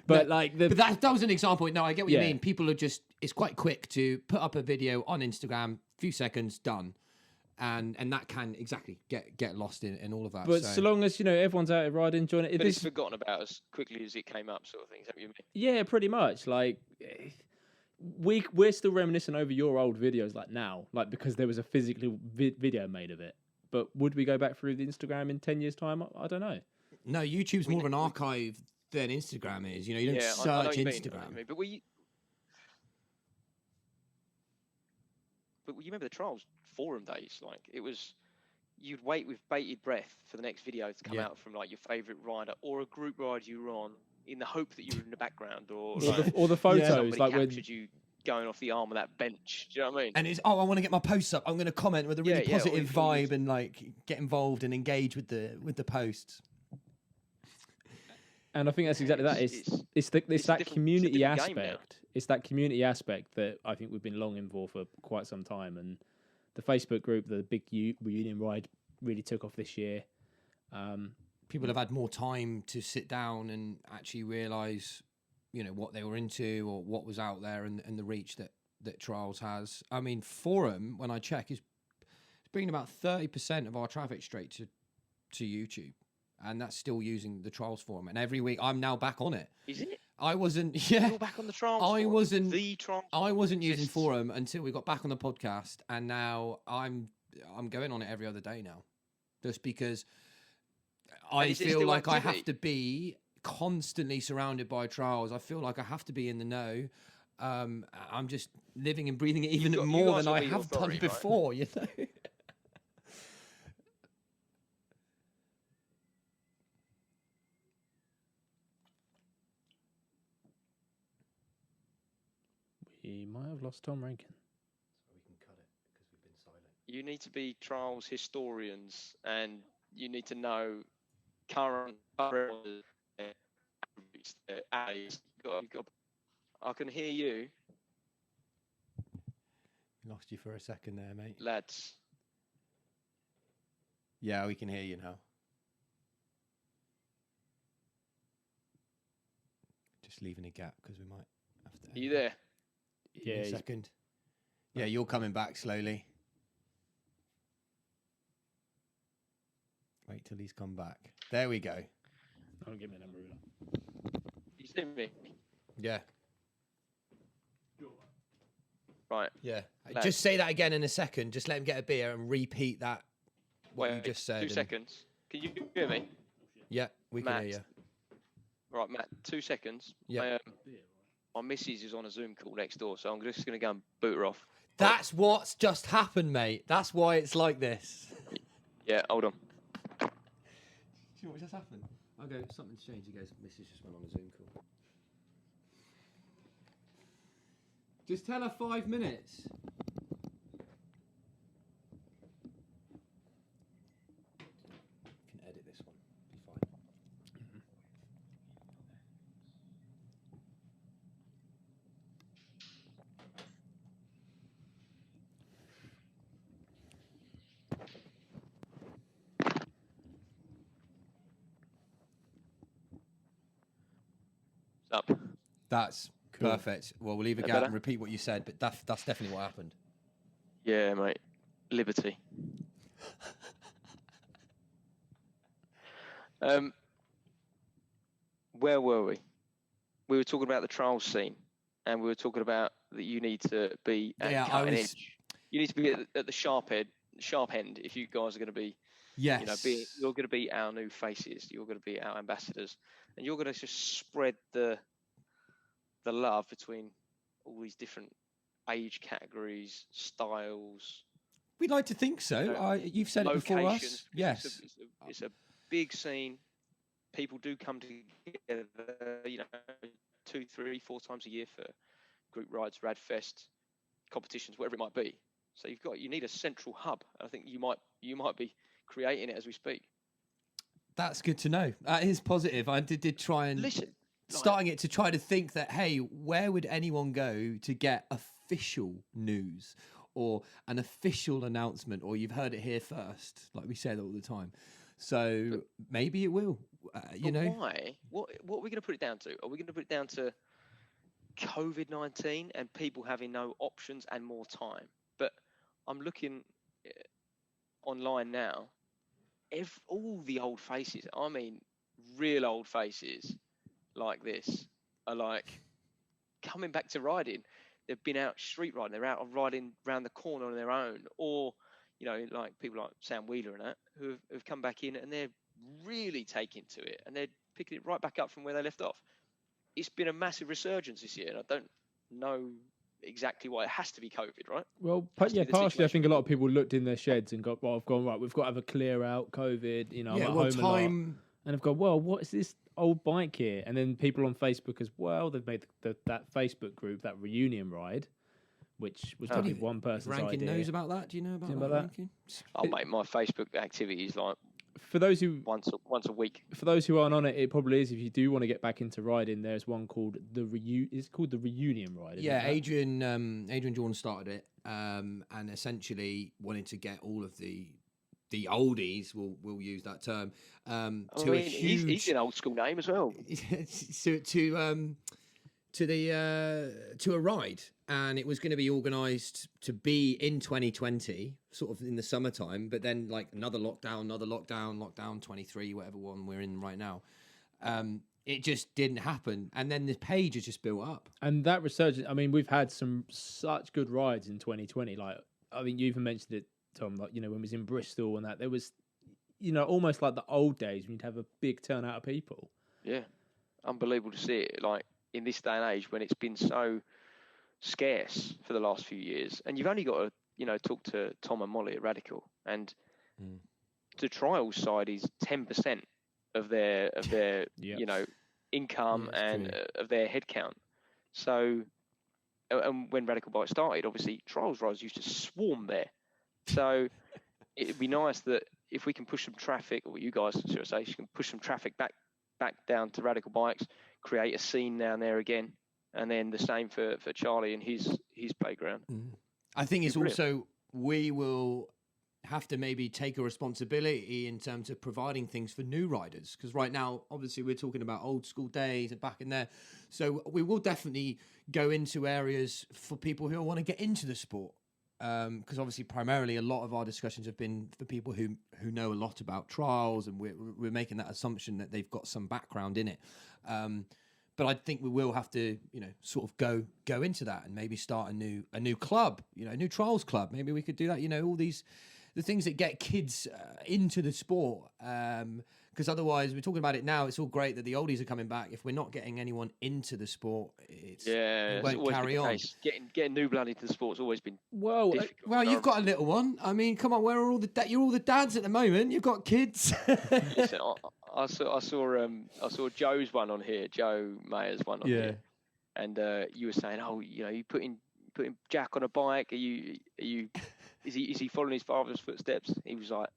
But that was an example. No, I get what you mean. People are just, it's quite quick to put up a video on Instagram, few seconds, done. And that can get lost in all of that. But so long as, everyone's out riding, enjoying it. But it's forgotten about as quickly as it came up, sort of thing. Is that what you mean? Yeah, pretty much. Like, we're still reminiscing over your old videos, like now, like because there was a physical video made of it. But would we go back through the Instagram in 10 years' time? I don't know. No, YouTube's more of an archive than Instagram is. You don't search Instagram. But you remember the trials forum days? Like it was, you'd wait with bated breath for the next video to come out from like your favourite rider or a group ride you were on, in the hope that you were in the background or the photos, like when you going off the arm of that bench. Do you know what I mean? And it's, I want to get my posts up. I'm going to comment with a really positive vibe and like get involved and engage with the posts. And I think that's exactly that. It's that community aspect. It's that community aspect that I think we've been longing for quite some time. And the Facebook group, the big reunion ride, really took off this year. People have had more time to sit down and actually realise, what they were into or what was out there and the reach that Trials has. I mean, Forum, when I check, is bringing about 30% of our traffic straight to YouTube. And that's still using the Trials Forum. And every week, I'm now back on it. Is it? I wasn't. Yeah. You're back on the Trials Forum? The Trials I wasn't using Forum until we got back on the podcast, and now I'm going on it every other day now, just because I feel like I have to be constantly surrounded by trials. I feel like I have to be in the know. I'm just living and breathing it even more than I have done before. Right? We might have lost Tom Rankin. So we can cut it because we've been silent. You need to be trials historians and you need to know current I can hear you. Lost you for a second there, mate. Lads. Yeah, we can hear you now. Just leaving a gap because we might have to. Are you there? Yeah. A second. Yeah, you're coming back slowly. Wait till he's come back. There we go. Don't give me a number. You see me? Yeah. Right. Yeah. Just say that again in a second. Just let him get a beer and repeat that. What you just said. 2 seconds. Can you hear me? Yeah, we can hear you. Right, Matt. 2 seconds. Yeah. My missus is on a Zoom call next door, so I'm just going to go and boot her off. That's what's just happened, mate. That's why it's like this. Yeah, hold on. Do you know what just happened? I go, something's changed. He goes, Mrs. just went on a Zoom call. Just tell her 5 minutes. You can edit this one. Be fine. Up. That's cool. Perfect. Well, we'll leave a gap and repeat what you said, but that's definitely what happened. Yeah, mate. Liberty. Where were we? We were talking about the trials scene, and we were talking about that you need to be at cutting edge. You need to be at the sharp end if you guys are going to be, yes, you're going to be our new faces. You're going to be our ambassadors, and you're going to just spread the love between all these different age categories, styles. We'd like to think so. You've said it before us. Yes, it's a big scene. People do come together, 2, 3, 4 times a year for group rides, Radfest, competitions, whatever it might be. So you need a central hub. I think you might be creating it as we speak. That's good to know. That is positive. I did try and starting it to try to think that, hey, where would anyone go to get official news or an official announcement, or you've heard it here first, like we said all the time. So maybe it will, Why? What are we going to put it down to? Are we going to put it down to COVID-19 and people having no options and more time? But I'm looking online now. All the old faces, I mean, real old faces like this, are like coming back to riding. They've been out street riding. They're out riding around the corner on their own, or like people like Sam Wheeler and that, who have come back in and they're really taking to it and they're picking it right back up from where they left off. It's been a massive resurgence this year, and I don't know exactly why. It has to be COVID, right? Well, partially I think a lot of people looked in their sheds and got, I've gone, right, we've got to have a clear out COVID, I'm at home a lot. And I've gone, well, what is this old bike here? And then people on Facebook as well, they've made that Facebook group, that reunion ride, which was probably one person's Rankin idea. knows about that. Do you know about that, Rankin? Oh, mate, my Facebook activity is like for those who once a week. For those who aren't on it, it probably is. If you do want to get back into riding, there's one called It's called the Reunion Ride. Yeah, Adrian Jordan started it, and essentially wanted to get all of the oldies. We'll use that term. He's an old school name as well. to a ride, and it was going to be organised to be in 2020, sort of in the summertime, but then like another lockdown 23, whatever one we're in right now. It just didn't happen, and then the page has just built up. And that resurgence, I mean, we've had such good rides in 2020. Like, I mean, you even mentioned it, Tom, like, when we was in Bristol and that, there was, almost like the old days when you'd have a big turnout of people. Yeah, unbelievable to see it, like, in this day and age when it's been so scarce for the last few years. And you've only got to, talk to Tom and Molly at Radical, and the trials side is 10% of their yep. Income and of their headcount. So, and when Radical Bike started, obviously trials rides used to swarm there. So it'd be nice that if we can push some traffic, or you guys, should I say, you can push some traffic back down to Radical Bikes, create a scene down there again, and then the same for Charlie and his playground. I think it's also, we will have to maybe take a responsibility in terms of providing things for new riders, because right now obviously we're talking about old school days and back in there, so we will definitely go into areas for people who want to get into the sport, because obviously primarily a lot of our discussions have been for people who know a lot about trials, and we're making that assumption that they've got some background in it. But I think we will have to, sort of go into that and maybe start a new club, a new trials club. Maybe we could do that. All the things that get kids into the sport. Because otherwise, we're talking about it now. It's all great that the oldies are coming back. If we're not getting anyone into the sport, it won't carry on. Getting new blood into the sport's always been well. You've got a little one. I mean, come on, where are all you're all the dads at the moment. You've got kids. Listen, I saw Joe's one on here, Joe Mayer's one on here, and you were saying, you putting Jack on a bike. Are you? Is he following his father's footsteps? He was like,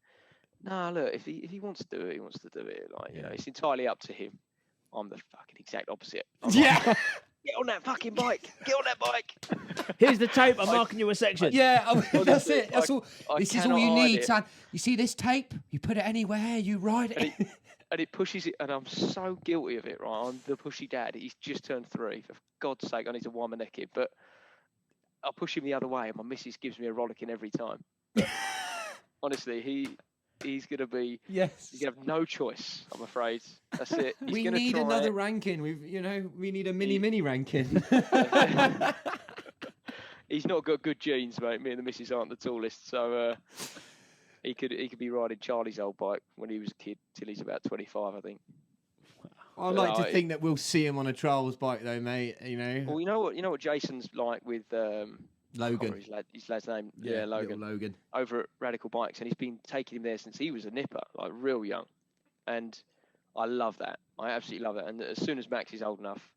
nah, look, if he wants to do it, he wants to do it. Like, it's entirely up to him. I'm the fucking exact opposite. Like, get on that fucking bike. Get on that bike. Here's the tape. I'm marking you a section. Yeah, that's it. That's all. This is all you need, son. You see this tape? You put it anywhere. You ride it. And it pushes it, and I'm so guilty of it, right? I'm the pushy dad. He's just turned 3. For God's sake, I need to wind my neck in. But I push him the other way, and my missus gives me a rollicking every time. Honestly, he's gonna be. Yes. He's gonna have no choice. I'm afraid. That's it. He's We gonna need try another it. Rankin. We need a mini Rankin. He's not got good genes, mate. Me and the missus aren't the tallest, so he could be riding Charlie's old bike when he was a kid till he's about 25, I think. I'd like to think that we'll see him on a trials bike, though, mate. Well, you know what Jason's like with Logan. His lad's name. Yeah, Logan. Logan. Over at Radical Bikes, and he's been taking him there since he was a nipper, like real young. And I love that. I absolutely love it. And as soon as Max is old enough,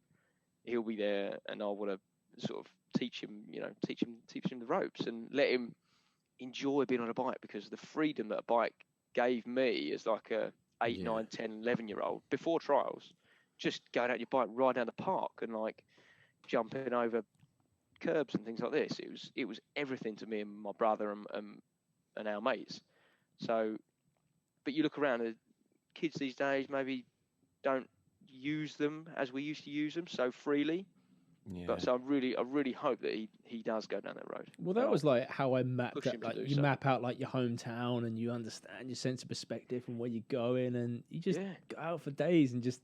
he'll be there, and I want to sort of teach him the ropes and let him enjoy being on a bike, because the freedom that a bike gave me as like a 8, 9, 10, 11-year-old before trials, just going out your bike, riding down the park and like jumping over curbs and things like this. It was everything to me and my brother and our mates. So, but you look around, the kids these days maybe don't use them as we used to use them so freely. Yeah. But so I really hope that he does go down that road. Well, that was like how I mapped push it. him to Like do you so. map out like your hometown and you understand your sense of perspective and where you're going, and you just go out for days and just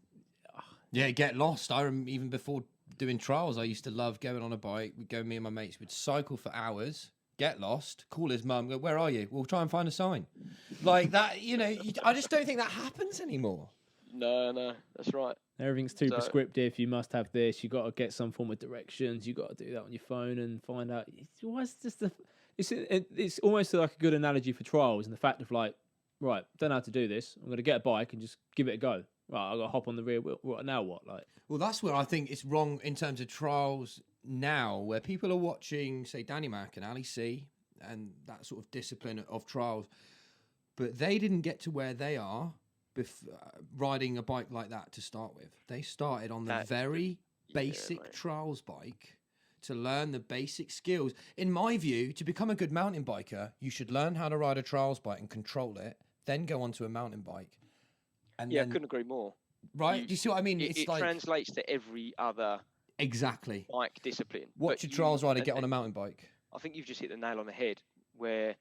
Get lost. Even before doing trials, I used to love going on a bike. We'd go, me and my mates would cycle for hours, get lost, call his mum, go, where are you? We'll try and find a sign. Like that, I just don't think that happens anymore. No, that's right. everything's too prescriptive. You must have this. You got to get some form of directions. You got to do that on your phone and find out. It's almost like a good analogy for trials and the fact of like, right, don't know how to do this. I'm going to get a bike and just give it a go. Right, I got to hop on the rear wheel. Right, now what? Like, well, that's where I think it's wrong in terms of trials now, where people are watching, say, Danny Mac and Ali C and that sort of discipline of trials, but they didn't get to where they are riding a bike like that to start with. They started on the very basic trials bike to learn the basic skills. In my view, to become a good mountain biker, you should learn how to ride a trials bike and control it, then go onto a mountain bike. And I couldn't agree more. Right? Do you see what I mean? It translates to every other bike discipline. Watch a trials rider get on a mountain bike. I think you've just hit the nail on the head, where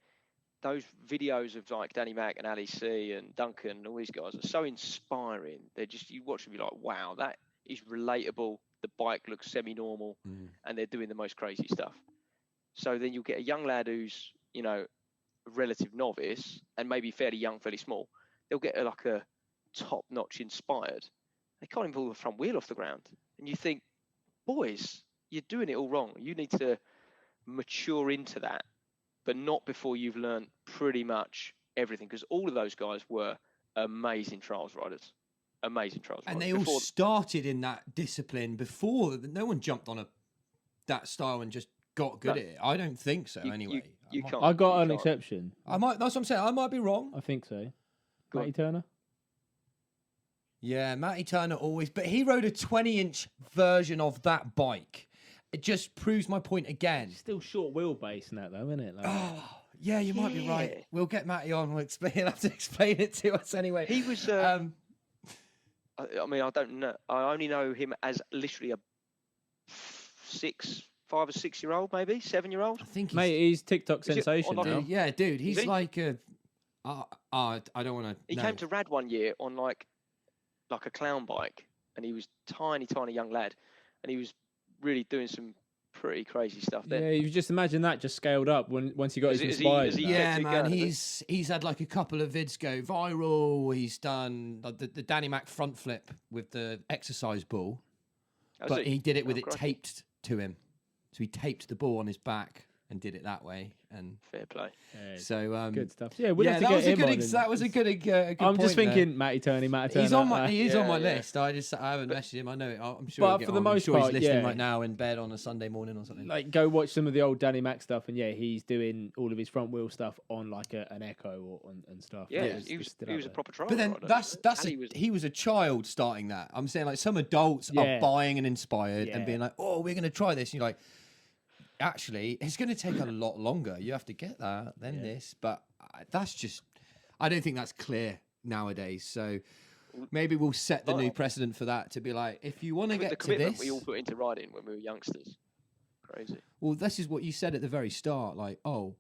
those videos of like Danny Mac and Ali C and Duncan and all these guys are so inspiring. They're just, you watch them, you're like, wow, that is relatable. The bike looks semi-normal and they're doing the most crazy stuff. So then you'll get a young lad who's, a relative novice and maybe fairly young, fairly small. They'll get like a top-notch inspired. They can't even pull the front wheel off the ground. And you think, boys, you're doing it all wrong. You need to mature into that, but not before you've learned pretty much everything, because all of those guys were amazing trials riders. And they all started in that discipline before. No one jumped on that style and just got good at it. I don't think so, anyway. You can't. I got an exception. That's what I'm saying. I might be wrong. I think so. Matty Turner? Yeah, Matty Turner always. But he rode a 20-inch version of that bike. It just proves my point again. It's still short wheelbase in that, though, isn't it? Like, yeah, you might be right. We'll get Matty on. He'll have to explain it to us anyway. He was... I mean, I don't know. I only know him as literally a 5 or 6 year old, maybe 7-year-old. I think he's TikTok sensation now. Yeah, dude. He's like a. I don't want to. He came to Rad one year on like a clown bike, and he was tiny young lad, and he was really doing some pretty crazy stuff then. Yeah, you just imagine that just scaled up once he got his inspired. Yeah, man, he's had like a couple of vids go viral. He's done the Danny Mac front flip with the exercise ball, but he did it with it taped to him. So he taped the ball on his back and did it that way. And fair play. Yeah, so good stuff. Yeah, we'll have to get him on. That was a good. I'm just thinking, Matty Turner. He's on my. He is on my list. I haven't messaged him. I know it. I'm sure. But for the most part, he's listening right now in bed on a Sunday morning or something. Like, go watch some of the old Danny Mac stuff, and he's doing all of his front wheel stuff on like an Echo and stuff. Yeah, he was a proper trial. But then he was a child starting that. I'm saying like some adults are buying and inspired and being like, oh, we're going to try this. And you're like, actually, it's going to take a lot longer. You have to get that, then this. But that's just, I don't think that's clear nowadays. So maybe we'll set the new precedent for that, to be like, if you want to get to this. We all put into riding when we were youngsters. Crazy. Well, this is what you said at the very start, like, oh,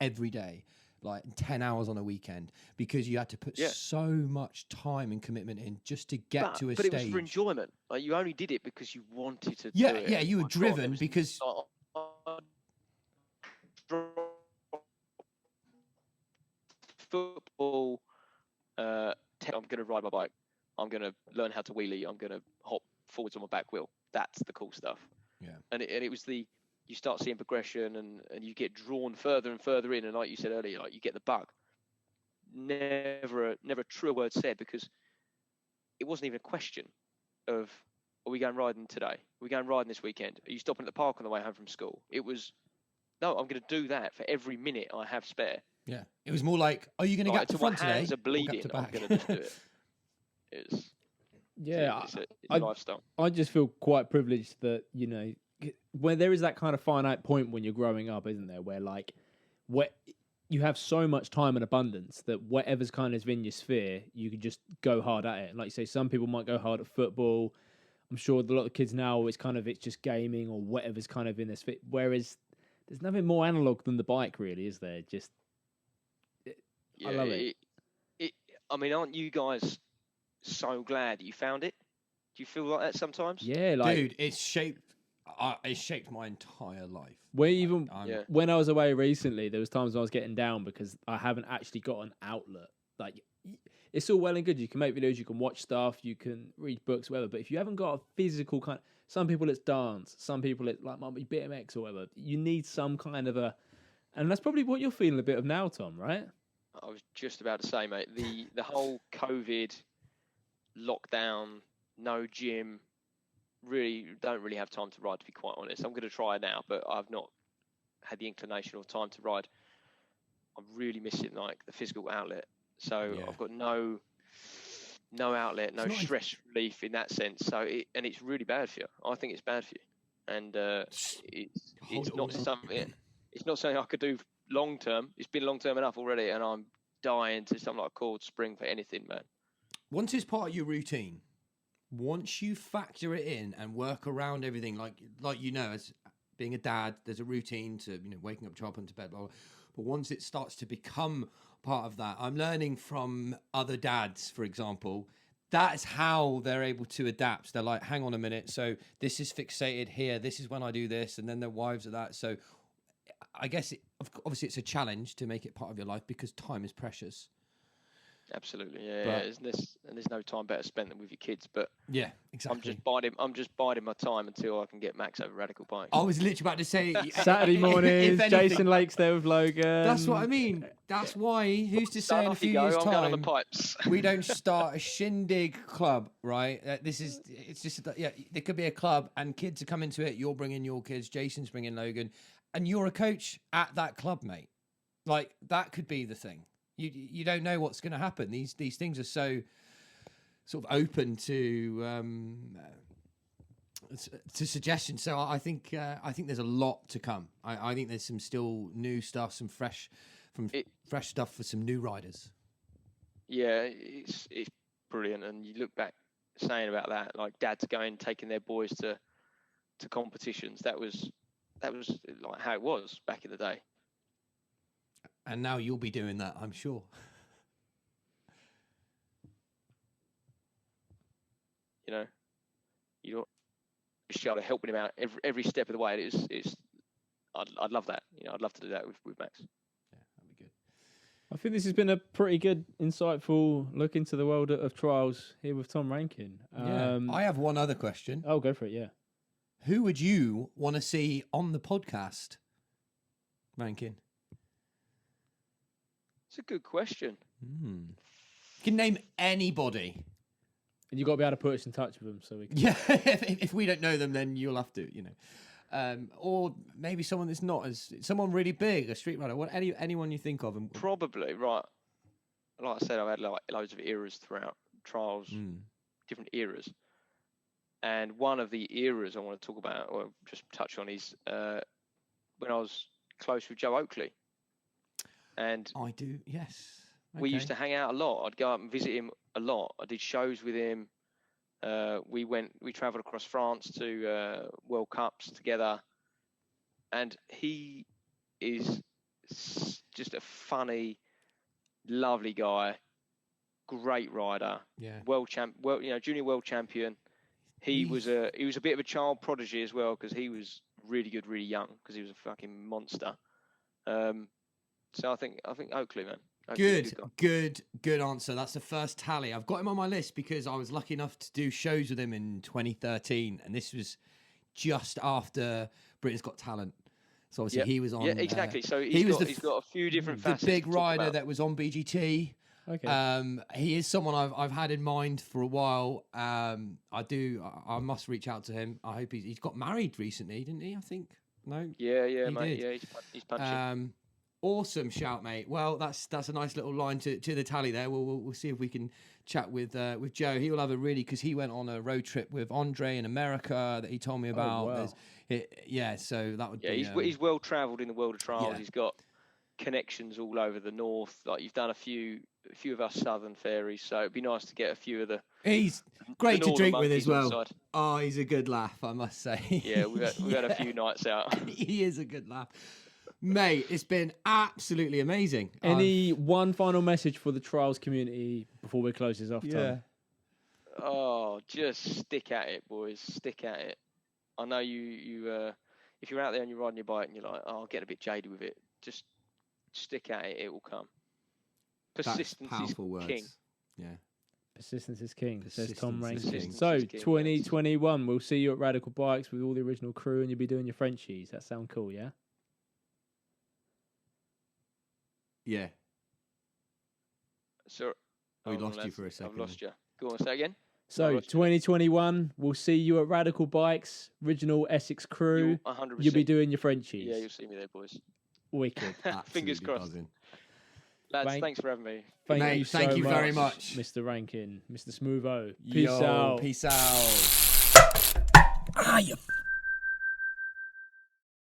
every day. like 10 hours on a weekend because you had to put so much time and commitment in just to get to a but stage. But it was for enjoyment. Like, you only did it because you wanted to do it. Yeah, you were driven because... Football, I'm going to ride my bike. I'm going to learn how to wheelie. I'm going to hop forwards on my back wheel. That's the cool stuff. Yeah. And it was you start seeing progression and you get drawn further and further in. And like you said earlier, like, you get the bug. Never a truer word said, because it wasn't even a question of, are we going riding today? Are we going riding this weekend? Are you stopping at the park on the way home from school? It was, no, I'm going to do that for every minute I have spare. Yeah. It was more like, are you going to get to front today? My hands are bleeding. I'm going to just do it. It's a lifestyle. I just feel quite privileged that, you know, where there is that kind of finite point when you're growing up, isn't there? Where like, you have so much time and abundance that whatever's kind of in your sphere, you can just go hard at it. And like you say, some people might go hard at football. I'm sure a lot of kids now, it's just gaming or whatever's kind of in their sphere. Whereas there's nothing more analog than the bike, really, is there? I love it. I mean, aren't you guys so glad you found it? Do you feel like that sometimes? Yeah, like, dude, it's shaped my entire life. When I was away recently, there was times when I was getting down because I haven't actually got an outlet. Like, it's all well and good. You can make videos, you can watch stuff, you can read books, whatever. But if you haven't got a physical kind, some people it's dance, some people it like might be BMX or whatever. You need some kind of and that's probably what you're feeling a bit of now, Tom, right? I was just about to say, mate, the whole COVID lockdown, no gym, don't really have time to ride, to be quite honest. I'm going to try now, but I've not had the inclination or time to ride. I'm really missing like the physical outlet. So I've got no outlet, no stress relief in that sense. So it's really bad for you. I think it's bad for you, and it's not something. It's not something I could do long term. It's been long term enough already, and I'm dying to something like a cold spring for anything, man. Once it's part of your routine, once you factor it in and work around everything, like you know, as being a dad, there's a routine to, you know, waking up, chopping to bed, blah, blah. But once it starts to become part of that, I'm learning from other dads, for example, that's how they're able to adapt. They're like, hang on a minute, so this is fixated here, this is when I do this, and then their wives are that. So I guess obviously it's a challenge to make it part of your life because time is precious. Absolutely, yeah. There's no time better spent than with your kids. But yeah, exactly. I'm just biding my time until I can get Max over radical bikes. I was literally about to say Saturday mornings, Jason Lake's there with Logan. That's what I mean. That's why. Who's to say in a few years' time going on the pipes. we don't start a shindig club, right? It's just there could be a club and kids are coming to it. You're bringing your kids. Jason's bringing Logan, and you're a coach at that club, mate. Like that could be the thing. You don't know what's going to happen. These things are so sort of open to suggestions. So I think there's a lot to come. I think there's some still new stuff, some fresh stuff for some new riders. Yeah, it's brilliant. And you look back saying about that, like dads taking their boys to competitions. That was like how it was back in the day. And now you'll be doing that, I'm sure. You know, you're just trying to helping him out every step of the way. I'd love that. You know, I'd love to do that with Max. Yeah, that'd be good. I think this has been a pretty good, insightful look into the world of trials here with Tom Rankin. I have one other question. Oh, go for it, yeah. Who would you want to see on the podcast, Rankin? It's a good question. You can name anybody. And you've got to be able to put us in touch with them so we can... Yeah, if we don't know them, then you'll have to, you know. Or maybe someone that's not someone really big, a street rider, anyone you think of. Probably, right. Like I said, I've had like loads of eras throughout trials, different eras. And one of the eras I want to talk about, or just touch on, is when I was close with Joe Oakley. And I do, yes. Okay. We used to hang out a lot. I'd go up and visit him a lot. I did shows with him. We travelled across France to World Cups together. And he is just a funny, lovely guy, great rider, Yeah. junior world champion. He was a bit of a child prodigy as well because he was really good, really young because he was a fucking monster. So I think Oakley, man. Oakley's a Good answer. That's the first tally. I've got him on my list because I was lucky enough to do shows with him in 2013, and this was just after Britain's Got Talent. So obviously he was on. Yeah, exactly. So he's got a few different the facets. big rider that was on BGT. Okay. He is someone I've had in mind for a while. I must reach out to him. I hope he's got married recently, didn't he? I think. No. Yeah, he mate. did. Yeah, he's punching. Awesome shout, mate. Well, that's a nice little line to the tally there. We'll see if we can chat with Joe. He will have because he went on a road trip with Andre in America that he told me about. wow. So that would be. He's well travelled in the world of trials. Yeah. He's got connections all over the north. Like you've done a few of our southern ferries, so it'd be nice to get a few of the. He's great to drink with as well. Side. Oh, he's a good laugh, I must say. Yeah, we've had a few nights out. He is a good laugh. Mate, it's been absolutely amazing. Any one final message for the trials community before we close this off, Tom? Oh, just stick at it, boys. Stick at it. I know you if you're out there and you're riding your bike and you're like, oh, I'll get a bit jaded with it, just stick at it. It will come. Persistence is king. Yeah. Persistence is king, says Tom Persistence is Rankin. king. So, Persistence is king, 2021, we'll see you at Radical Bikes with all the original crew and you'll be doing your Frenchies. That sound cool, yeah? Yeah. So, We lost you for a second. I've lost you. Go on, say again. So, 2021, we'll see you at Radical Bikes, original Essex crew. 100%. You'll be doing your Frenchies. Yeah, you'll see me there, boys. Wicked. Fingers crossed. Buzzing. Lads, thanks for having me. Thank you very much. Mr. Rankin, Mr. Smootho. Peace out. Ah, you